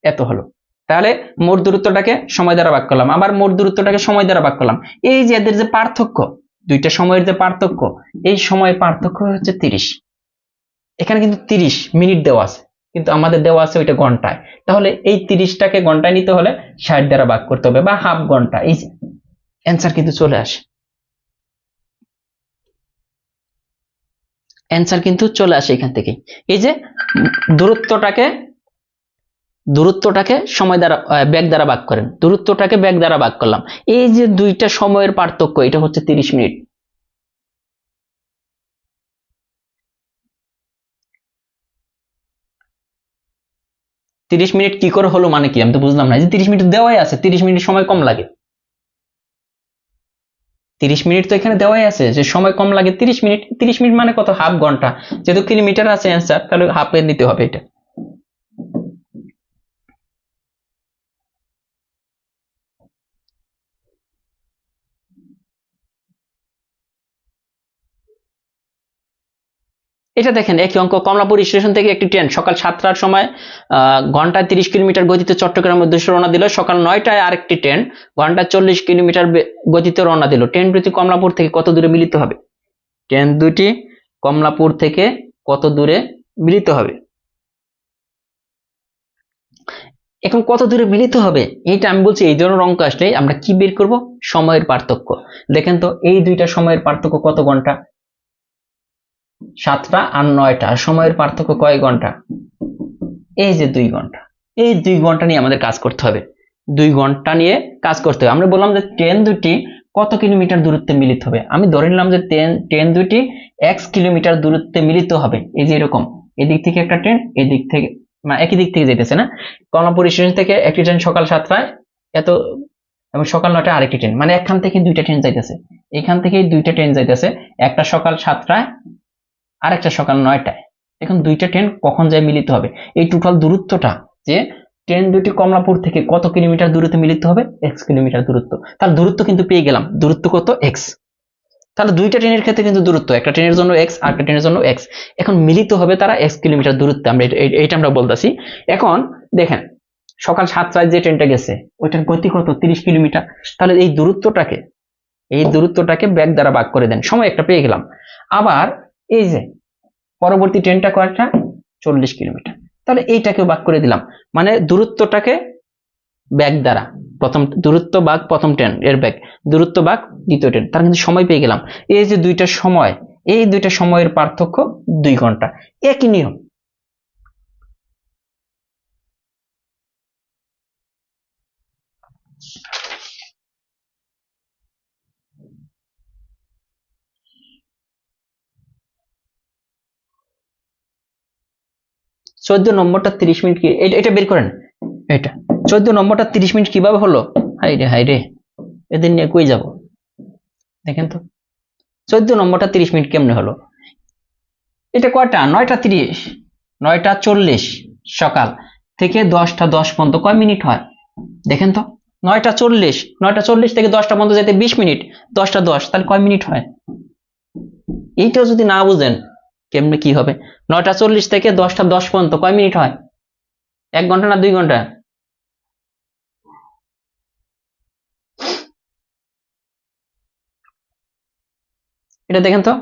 এত হলো। তাহলে মোট দূরত্বটাকে সময় দ্বারা ভাগ করলাম, আবার মোট দূরত্বটাকে সময় দ্বারা ভাগ করলাম। এই যে এদের যে পার্থক্য, দুইটা সময়ের যে পার্থক্য, এই সময়ের পার্থক্য হচ্ছে 30। এখানে কিন্তু 30 মিনিট দেওয়া আছে, কিন্তু আমাদের দেওয়া আছে ওইটা ঘন্টায়। তাহলে এই 30টাকে ঘন্টায় নিতে হলে 60 দ্বারা ভাগ করতে হবে, বা হাফ ঘন্টা। এই অ্যান্সার কিন্তু চলে আসে, অ্যান্সার কিন্তু চলে আসে এখান থেকে। এই যে দূরত্বটাকে সময় দ্বারা ব্যাগ দ্বারা ভাগ করেন, দূরত্বটাকে ব্যাগ দ্বারা ভাগ করলাম, এই যে দুইটা সময়ের পার্থক্য, এটা হচ্ছে 30 মিনিট। কি করে হলো মানে কি? আমি তো বুঝলাম না। যে 30 মিনিট দেওয়াই আছে, 30 মিনিট সময় কম লাগে, 30 মিনিট তো এখানে দেওয়াই আছে যে সময় কম লাগে 30 মিনিট। 30 মিনিট মানে কত? হাফ ঘন্টা। যেহেতু কিলোমিটার আছে অ্যান্সার, তাহলে হাফে নিতে হবে এটা। এটা দেখেন একই অঙ্ক, কমলাপুর স্টেশন থেকে একটি ট্রেন সকাল 7টার সময় ঘন্টায় 30 কিলোমিটার গতিতে চট্টগ্রামের উদ্দেশ্যে রওনা দিল। সকাল 9টায় আরেকটি ট্রেন ঘন্টায় 40 কিলোমিটার গতিতে রওনা দিল। ট্রেন দুটি কমলাপুর থেকে কত দূরে মিলিত হবে? ট্রেন দুটি কমলাপুর থেকে কত দূরে মিলিত হবে? এখন কত দূরে মিলিত হবে এটা আমি বলছি, এই ধরনের অঙ্ক আসলে আমরা কি বের করব? সময়ের পার্থক্য। দেখেন তো এই দুইটা সময়ের পার্থক্য কত ঘন্টা? 7টা আর 9টা, সময়ের পার্থক্য কয় ঘন্টা? এই যে 2 ঘন্টা। এই 2 ঘন্টা নিয়ে আমাদের কাজ করতে হবে, 2 ঘন্টা নিয়ে কাজ করতে হবে। আমরা বললাম যে ট্রেন দুটি কত কিলোমিটার দূরত্বে মিলিত হবে, আমি ধরে নিলাম যে ট্রেন দুটি x কিলোমিটার দূরত্বে মিলিত হবে। এই যে এরকম, এদিক থেকে একটা ট্রেন, এদিক থেকে মানে একই দিক থেকে যেতেছে না, কমলাপুর স্টেশন থেকে একটি ট্রেন সকাল 7টায় এত, এবং সকাল 9টায় আরেকটি ট্রেন, মানে এখান থেকে দুইটা ট্রেন যাইতেছে, এখান থেকেই দুইটা ট্রেন যাইতেছে, একটা সকাল 7টায় আর একটা সকাল 9টায়। এখন দুইটা ট্রেন কখন যায় মিলিত হবে? এই টোটাল দূরত্বটা, যে ট্রেন দুটি কমলাপুর থেকে কত কিলোমিটার দূরত্বে মিলিত হবে? x কিলোমিটার দূরত্ব। তার দূরত্ব কিন্তু পেয়ে গেলাম, দূরত্ব কত? x। তাহলে দুইটা ট্রেনের ক্ষেত্রে কিন্তু দূরত্ব, একটা ট্রেনের জন্য x আর একটা ট্রেনের জন্য x। এখন মিলিত হবে তারা x কিলোমিটার দূরত্বে, আমরা এইটা আমরা বলতেছি। এখন দেখেন সকাল 7টায় যে ট্রেনটা গেছে ওইটার গতি কত? 30 কিলোমিটার। তাহলে এই দূরত্বটাকে এই দূরত্বটাকে ব্যাগ দ্বারা ভাগ করে দেন, সময় একটা পেয়ে গেলাম। আবার এই যে পরবর্তী ট্রেনটা কয়টা, 40 কিলোমিটার, তাহলে এইটাকেও ভাগ করে দিলাম, মানে দূরত্বটাকে ব্যাগ দ্বারা, প্রথম দূরত্ব ভাগ প্রথম ট্রেন এর ব্যাগ, দূরত্ব ভাগ দ্বিতীয় ট্রেন, তার কিন্তু সময় পেয়ে গেলাম। এই যে দুইটা সময়, এই দুইটা সময়ের পার্থক্য 2 ঘন্টা, একই নিয়ম। চোদ্দ নম্বরটা 30 মিনিট কি, এটা বের করেন, এটা 14 নম্বরটা 30 মিনিট কিভাবে হলো, হাই রে এদের নিয়ে কই যাব, দেখেন তো 14 নম্বরটা 30 মিনিট কেমনে হলো। এটা কয়টা, 9টা 30, 9টা 40 সকাল থেকে 10টা 10 পর্যন্ত কয় মিনিট হয় দেখেন তো, 9টা 40, 9টা 40 থেকে 10টা পর্যন্ত যেতে 20 মিনিট, 10টা 10 তাহলে কয় মিনিট হয়। এইটাও যদি না বুঝেন কেমনে কি হবে, 9টা 40 থেকে 10টা 10 পর্যন্ত কয় মিনিট হয়, 1 ঘন্টা না 2 ঘন্টা, এটা দেখেন তো।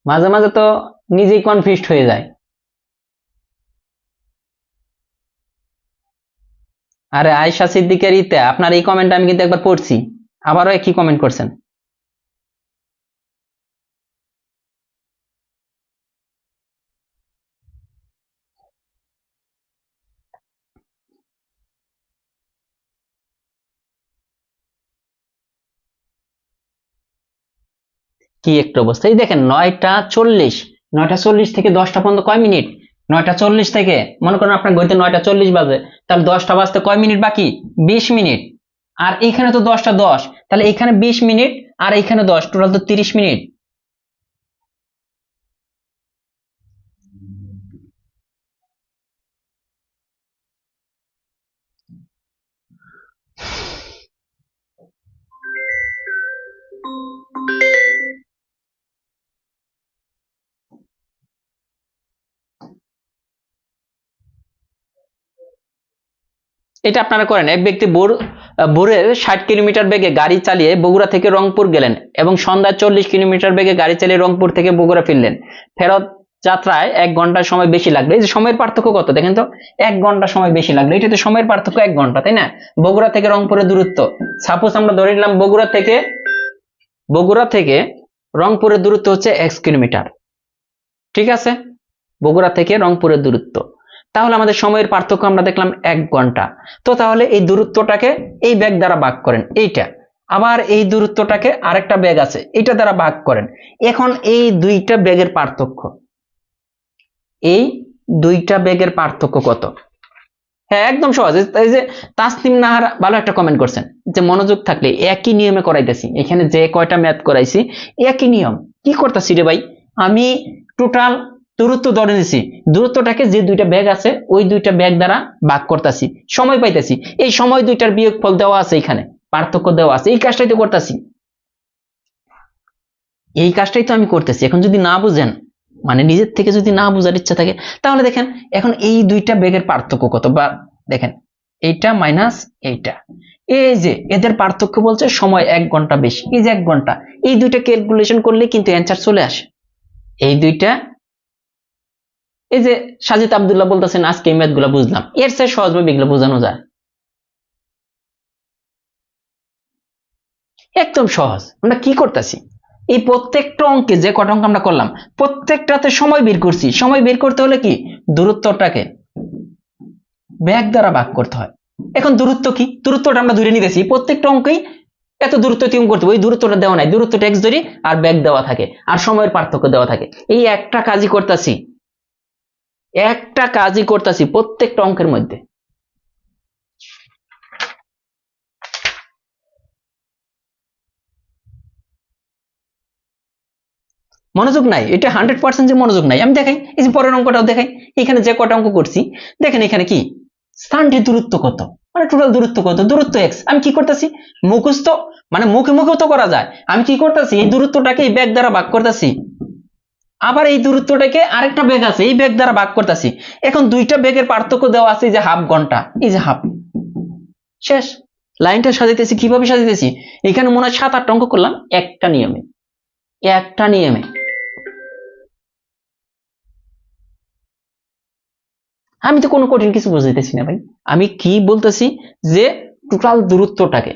মাঝে মাঝে তো নিজেই কনফিউজড হয়ে যায়। আরে আয়েশা সিদ্দিকের ইতে আপনার এই কমেন্ট আমি কিন্তু একবার পড়ছি, আবারও একই কমেন্ট করছেন। কি একটা অবস্থা, এই দেখেন 9টা 40 থেকে 10টা পর্যন্ত কয় মিনিট, 9টা 40 থেকে, মনে করেন আপনার ঘড়িতে 9টা 40 বাজে, তাহলে 10টা বাজতে কয় মিনিট বাকি, 20 মিনিট। আর এখানে তো 10টা 10, তাহলে এখানে 20 মিনিট আর এখানে 10, টোটাল তো 30 মিনিট। এটা আপনারা করেন, এক ব্যক্তি ভোরে 60 কিলোমিটার বেগে গাড়ি চালিয়ে বগুড়া থেকে রংপুর গেলেন এবং সন্ধ্যায় 40 কিলোমিটার বেগে গাড়ি চালিয়ে রংপুর থেকে বগুড়া ফিরলেন। ফেরত যাত্রায় 1 ঘন্টা সময় বেশি লাগলো। এই যে সময়ের পার্থক্য কত দেখেন তো, 1 ঘন্টা সময় বেশি লাগলো, এটা তো সময়ের পার্থক্য 1 ঘন্টা, তাই না। বগুড়া থেকে রংপুরের দূরত্ব, সাপোজ আমরা ধরে নিলাম বগুড়া থেকে রংপুরের দূরত্ব হচ্ছে 1 কিলোমিটার, ঠিক আছে, বগুড়া থেকে রংপুরের দূরত্ব, তাহলে আমাদের সময়ের পার্থক্য আমরা দেখলাম 1 ঘন্টা। তো তাহলে এই দূরত্বটাকে এই ব্যাগ দ্বারা ভাগ করেন, এইটা, আবার এই দূরত্বটাকে আরেকটা ব্যাগ আছে এটা দ্বারা ভাগ করেন। এখন এই দুইটা ব্যাগের পার্থক্য, এই দুইটা ব্যাগের পার্থক্য কত, হ্যাঁ একদম সহজ। এই যে তাসনিম নাহার ভালো একটা কমেন্ট করছেন যে মনোযোগ থাকলে একই নিয়মে করাইতেছি, এখানে যে কয়টা ম্যাথ করাইছি একই নিয়ম। কি করতেছি রে ভাই, আমি টোটাল দূরত্ব ধরে নিছি, দূরত্বটাকে যে দুইটা ব্যাগ আছে ওই দুইটা ব্যাগ দ্বারা ভাগ করতেছি, সময় পাইতেছি, এই সময় দুইটার বিয়োগফল দেওয়া আছে, এখানে পার্থক্য দেওয়া আছে, এই কাজটাই তো করতেছি, এই কাজটাই তো আমি করতেছি। এখন যদি না বুঝেন, মানে নিজের থেকে যদি না বুঝার ইচ্ছা থাকে, তাহলে দেখেন এখন এই দুইটা ব্যাগের পার্থক্য কত, বা দেখেন এইটা মাইনাস এইটা, এই যে এদের পার্থক্য বলছে সময় 1 ঘন্টা বেশি, এই যে 1 ঘন্টা, এই দুইটা ক্যালকুলেশন করলে কিন্তু অ্যান্সার চলে আসে। এই দুইটা, এই যে সাজিদ আব্দুল্লাহ বলতেছেন আজকে এই ম্যাথ গুলা বুঝলাম, এর চেয়ে সহজভাবে এগুলো বোঝানো যায়, একদম সহজ। আমরা কি করতেছি, এই প্রত্যেকটা অঙ্কে যে কটা অঙ্ক আমরা করলাম প্রত্যেকটাতে সময় বের করছি, সময় বের করতে হলে কি দূরত্বটাকে ব্যাগ দ্বারা ভাগ করতে হয়। এখন দূরত্ব কি, দূরত্বটা আমরা ধরে নিতেছি, প্রত্যেকটা অঙ্কেই এত দূরত্ব তিন করতে হবে, ওই দূরত্বটা দেওয়া নাই, দূরত্বটা x ধরি আর ব্যাগ দেওয়া থাকে আর সময়ের পার্থক্য দেওয়া থাকে, এই একটা কাজই করতেছি, একটা কাজই করতেছি প্রত্যেকটা অঙ্কের মধ্যে। মনোযোগ নাই, এটা 100% যে মনোযোগ নাই। আমি দেখাই, এই যে পরের অঙ্কটাও দেখাই, এখানে যে কটা অঙ্ক করছি দেখেন, এখানে কি স্থানটির দূরত্ব কত, মানে টোটাল দূরত্ব কত, দূরত্ব x। আমি কি করতেছি মুখস্থ, মানে মুখে মুখেও তো করা যায়, আমি কি করতেছি এই দূরত্বটাকে এই ব্যাগ দ্বারা ভাগ করতেছি আবার এই দূরত্বটাকে আরেকটা বেগ আছে, এই বেগ দ্বারা ভাগ করতেছি। এখন দুইটা বেগের পার্থক্য দেওয়া আছে, এই যে হাফ ঘন্টা, এই যে হাফ। শেষ। লাইনটা সাজাইতেছি কিভাবে সাজাইতেছি, এখানে মনে হয় 7-8 অঙ্ক করলাম একটা নিয়মে, একটা নিয়মে। আমি তো কোনো কঠিন কিছু বুঝাইতেছি না ভাই, আমি কি বলতেছি যে টোটাল দূরত্বটাকে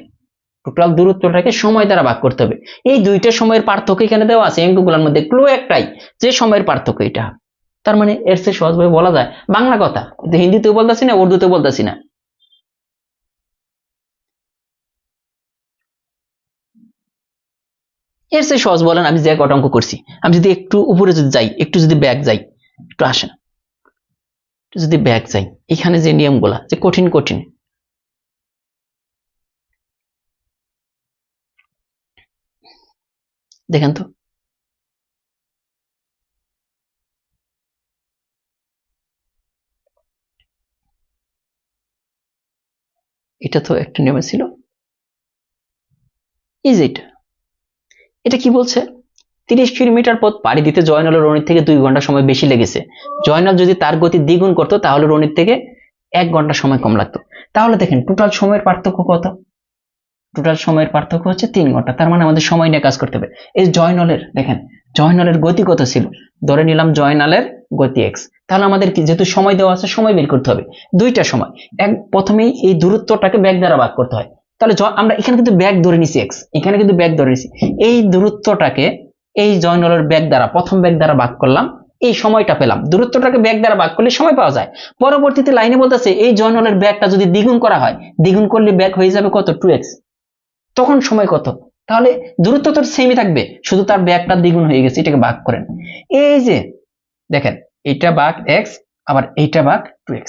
সময় দ্বারা ভাগ করতে হবে। এই দুইটা সময়ের পার্থক্য এখানে দেওয়া আছে, অঙ্কগুলোর মধ্যে ক্লু একটাই, যে সময়ের পার্থক্য এটা। তার মানে এর চেয়ে সহজভাবে বলা যায় বাংলা কথা, কিন্তু হিন্দিতেও বলতেছি না, উর্দুতেও বলতেছি না। এর চেয়ে সহজ বলেন, আমি যে কটা অঙ্ক করছি, আমি যদি একটু উপরে যদি যাই, একটু যদি ব্যাক যাই, একটু আসেন, একটু যদি ব্যাক যাই, এখানে যে নিয়মগুলা যে কঠিন কঠিন, দেখেন তো, এটা তো একটা নিয়মে ছিল, এই যে এটা কি বলছে, 30 কিলোমিটার পথ পাড়ি দিতে জয়নালের রনির থেকে 2 ঘন্টা সময় বেশি লেগেছে। জয়নাল যদি তার গতি দ্বিগুণ করতো তাহলে রনির থেকে 1 ঘন্টা সময় কম লাগতো। তাহলে দেখেন টোটাল সময়ের পার্থক্য কত, টোটাল সময়ের পার্থক্য হচ্ছে 3 ঘন্টা। তার মানে আমাদের সময় নিয়ে কাজ করতে হবে। এই জয়নালের দেখেন, জয়নালের গতি কত ছিল, ধরে নিলাম জয়নালের গতি x, তাহলে আমাদের কি যেহেতু সময় দেওয়া আছে, সময় বের করতে হবে দুইটা সময়। প্রথমেই এই দূরত্বটাকে ব্যাগ দ্বারা ভাগ করতে হয়, তাহলে আমরা এখানে কিন্তু ব্যাগ ধরে নিছি x, এখানে কিন্তু ব্যাগ ধরে নিছি, এই দূরত্বটাকে এই জয়নালের ব্যাগ দ্বারা, প্রথম ব্যাগ দ্বারা ভাগ করলাম, এই সময়টা পেলাম। দূরত্বটাকে ব্যাগ দ্বারা ভাগ করলে সময় পাওয়া যায়। পরবর্তীতে লাইনে বলতেছে এই জয়নালের ব্যাগটা যদি দ্বিগুণ করা হয়, দ্বিগুণ করলে ব্যাগ হয়ে যাবে কত, 2x, তখন সময় কত, তাহলে দূরত্ব তো সেমই থাকবে, শুধু তার ব্যাগটা দ্বিগুণ হয়ে গেছে, এটাকে ভাগ করেন। এই যে দেখেন, এটা ভাগ x, আবার এইটা ভাগ 2x,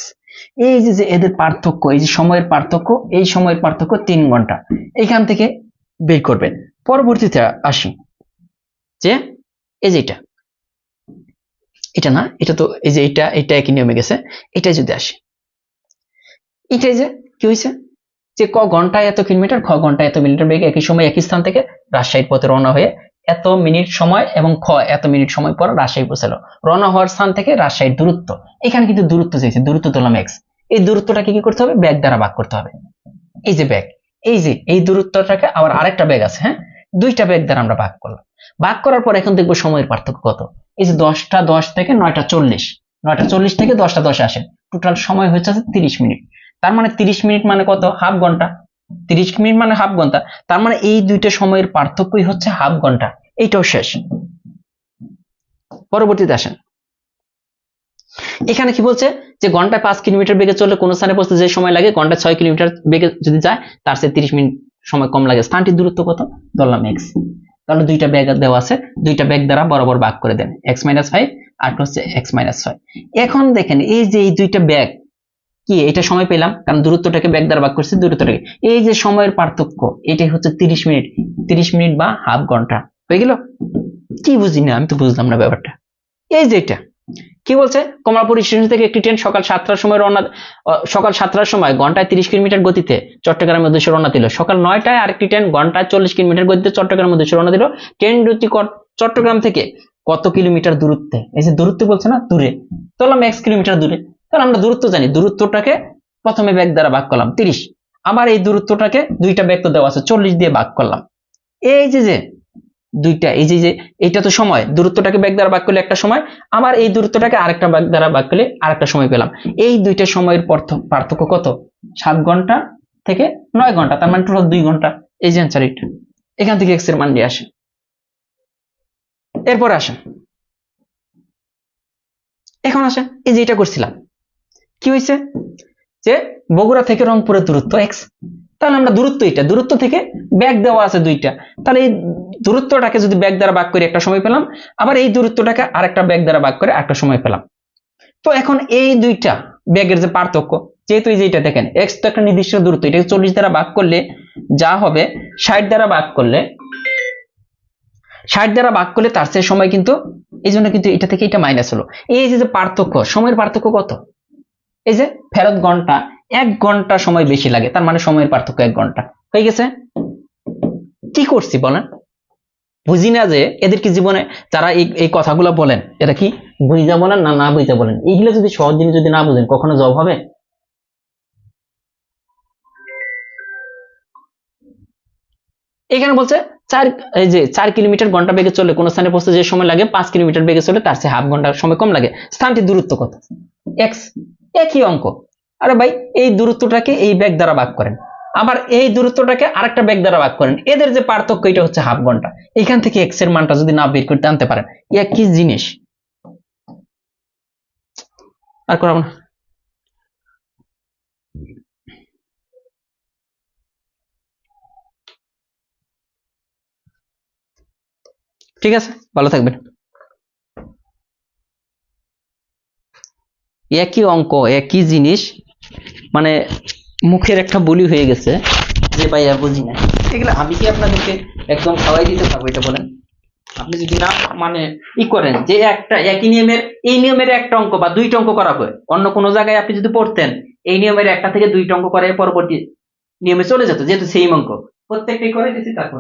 এই যে এদের পার্থক্য, এই যে সময়ের পার্থক্য, এই সময়ের পার্থক্য 3 ঘন্টা, এখান থেকে বের করবেন। পরবর্তীতে আসি যে এই যে এটা না, এটা তো এই যে এটা একই নিয়মে গেছে, এটাই যদি আসে, এটাই যে কি হয়েছে, যে ক ঘন্টায় এত কিলোমিটার, খ ঘন্টায় এত মিনিটের বেগে একই সময় একই স্থান থেকে রাজশাহীর পথে রওনা হয়ে এত মিনিট সময় এবং খ এত মিনিট সময় পর রাজশাহী পৌঁছালো। রওনা হওয়ার স্থান থেকে রাজশাহীর দূরত্ব, এখানে কিন্তু দূরত্ব চাইছে, দূরত্ব তোলাম x, এই দূরত্বটাকে কি করতে হবে, ব্যাগ দ্বারা ভাগ করতে হবে। এই যে ব্যাগ, এই যে এই দূরত্বটাকে আবার আরেকটা ব্যাগ আছে, হ্যাঁ, দুইটা ব্যাগ দ্বারা আমরা ভাগ করলাম। ভাগ করার পর এখন দেখবো সময়ের পার্থক্য কত। এই যে 10টা 10 থেকে 9টা 40, 9টা 40 থেকে 10টা 10 আসে, টোটাল সময় হচ্ছে 30 মিনিট। তার মানে 30 মিনিট মানে কত, হাফ ঘন্টা। 30 মিনিট মানে হাফ ঘন্টা, তার মানে এই দুইটা সময়ের পার্থক্যই হচ্ছে হাফ ঘন্টা। এইটাও শেষ। পরবর্তীতে আসেন, এখানে কি বলছে যে ঘন্টায় 5 কিলোমিটার বেগে চললে কোন স্থানে পৌঁছতে যে সময় লাগে ঘন্টায় 6 কিলোমিটার বেগে যদি যায় তার চেয়ে 30 মিনিট সময় কম লাগে। স্থানটির দূরত্ব কত, ধরলাম x, তাহলে দুইটা ব্যাগ দেওয়া আছে, দুইটা ব্যাগ দ্বারা বরাবর ভাগ করে দেন, x-5 আর হচ্ছে x-6। এখন দেখেন এই যে এই দুইটা ব্যাগ কি, এটা সময় পেলাম কারণ দূরত্বটাকে ব্যাগ দ্বারা ভাগ করছি, দূরত্বটাকে, এই যে সময়ের পার্থক্য এটাই হচ্ছে 30 মিনিট, 30 মিনিট বা হাফ ঘন্টা হয়ে গেল। কি বুঝি না, আমি তো বুঝলাম না ব্যাপারটা। এই যে এটা কি বলছে, কমলাপুর স্টেশন থেকে একটি ট্রেন সকাল 7টার সময় সকাল 7টার সময় ঘন্টায় 30 কিলোমিটার গতিতে চট্টগ্রামের উদ্দেশ্যে রওনা দিল। সকাল 9টায় আরেকটি ট্রেন ঘন্টায় 40 কিলোমিটার গতিতে চট্টগ্রামের উদ্দেশ্যে রওনা দিল। ট্রেন দুটি চট্টগ্রাম থেকে কত কিলোমিটার দূরত্বে, এই যে দূরত্ব বলছে না, দূরে, তাহলে আমরা x কিলোমিটার দূরে, তাহলে আমরা দূরত্ব জানি, দূরত্বটাকে প্রথমে ব্যাগ দ্বারা ভাগ করলাম 30, আবার এই দূরত্বটাকে দুইটা ব্যাগ তো দেওয়া আছে 40 দিয়ে ভাগ করলাম। এই যে দুইটা, এই যে এইটা তো সময়, দূরত্বটাকে ব্যাগ দ্বারা ভাগ করলে একটা সময়, আবার এই দূরত্বটাকে আরেকটা ব্যাগ দ্বারা ভাগ করলে আরেকটা সময় পেলাম। এই দুইটা সময়ের পার্থক্য কত, 7 ঘন্টা থেকে 9 ঘন্টা, তার মানে টোটাল 2 ঘন্টা। এই যে অ্যান্সার এটা, এখান থেকে x এর মান নিয়ে আসে। এরপর আসেন, এখন আসেন এই যে এটা করছিলাম, কি হয়েছে যে বগুড়া থেকে রংপুরের দূরত্ব x, তাহলে আমরা দূরত্ব, এটা দূরত্ব থেকে ব্যাগ দেওয়া আছে দুইটা, তাহলে এই দূরত্বটাকে যদি ব্যাগ দ্বারা ভাগ করে একটা সময় পেলাম, আবার এই দূরত্বটাকে আরেকটা ব্যাগ দ্বারা ভাগ করে একটা সময় পেলাম। তো এখন এই দুইটা ব্যাগের যে পার্থক্য, যেহেতু এই যে এটা দেখেন x তো একটা নির্দিষ্ট দূরত্ব, এটাকে 40 দ্বারা ভাগ করলে যা হবে 60 দ্বারা ভাগ করলে, 60 দ্বারা ভাগ করলে তার চেয়ে সময় কিন্তু, এই জন্য কিন্তু এটা থেকে এটা মাইনাস হলো। এই যে পার্থক্য, সময়ের পার্থক্য কত, এই যে ফেরত ঘন্টা, 1 ঘন্টা সময় বেশি লাগে, তার মানে সময়ের পার্থক্য 1 ঘন্টা হয়ে গেছে। কি করছি বলেন, বুঝি না যে এদের কি জীবনে যারা এই এই কথাগুলো বলেন এটা কি বুঝা বলেন না না বুঝা বলেন, এইগুলো যদি সহজ জিনিস যদি না বুঝেন কখনো জব হবে? এখানে বলছে এই যে 4 কিলোমিটার ঘন্টা বেগে চলে কোন স্থানে পৌঁছতে যে সময় লাগে 5 কিলোমিটার বেগে চলে তার চেয়ে হাফ ঘন্টার সময় কম লাগে। স্থানটির দূরত্ব কত? এক্স। একই অঙ্ক। আরে ভাই এই দূরত্বটাকে এই বেগ দ্বারা ভাগ করেন, আবার এই দূরত্বটাকে আরেকটা বেগ দ্বারা ভাগ করেন, এদের যে পার্থক্য এটা হচ্ছে হাফ ঘন্টা। এখান থেকে এক্স এর মানটা যদি না বের করতে আনতে পারেন, একই জিনিস। আর করাবো না। ঠিক আছে, ভালো থাকবেন। একই অঙ্ক একই জিনিস, মানে মুখের একটা বুলি হয়ে গেছে যে ভাই আর বুঝি না। এগুলো আমি কি আপনাদেরকে একদম খাওয়াই দিতে পারবো এটা বলেন? আপনি যদি না মানে করেন যে একটা একই নিয়মের এই নিয়মের একটা অঙ্ক বা দুইটা অঙ্ক করাবো, অন্য কোনো জায়গায় আপনি যদি পড়তেন এই নিয়মের একটা থেকে দুইটা অঙ্ক করে পরবর্তী নিয়মে চলে যেত, যেহেতু সেম অঙ্ক প্রত্যেকটাই করে দিয়েছি তারপর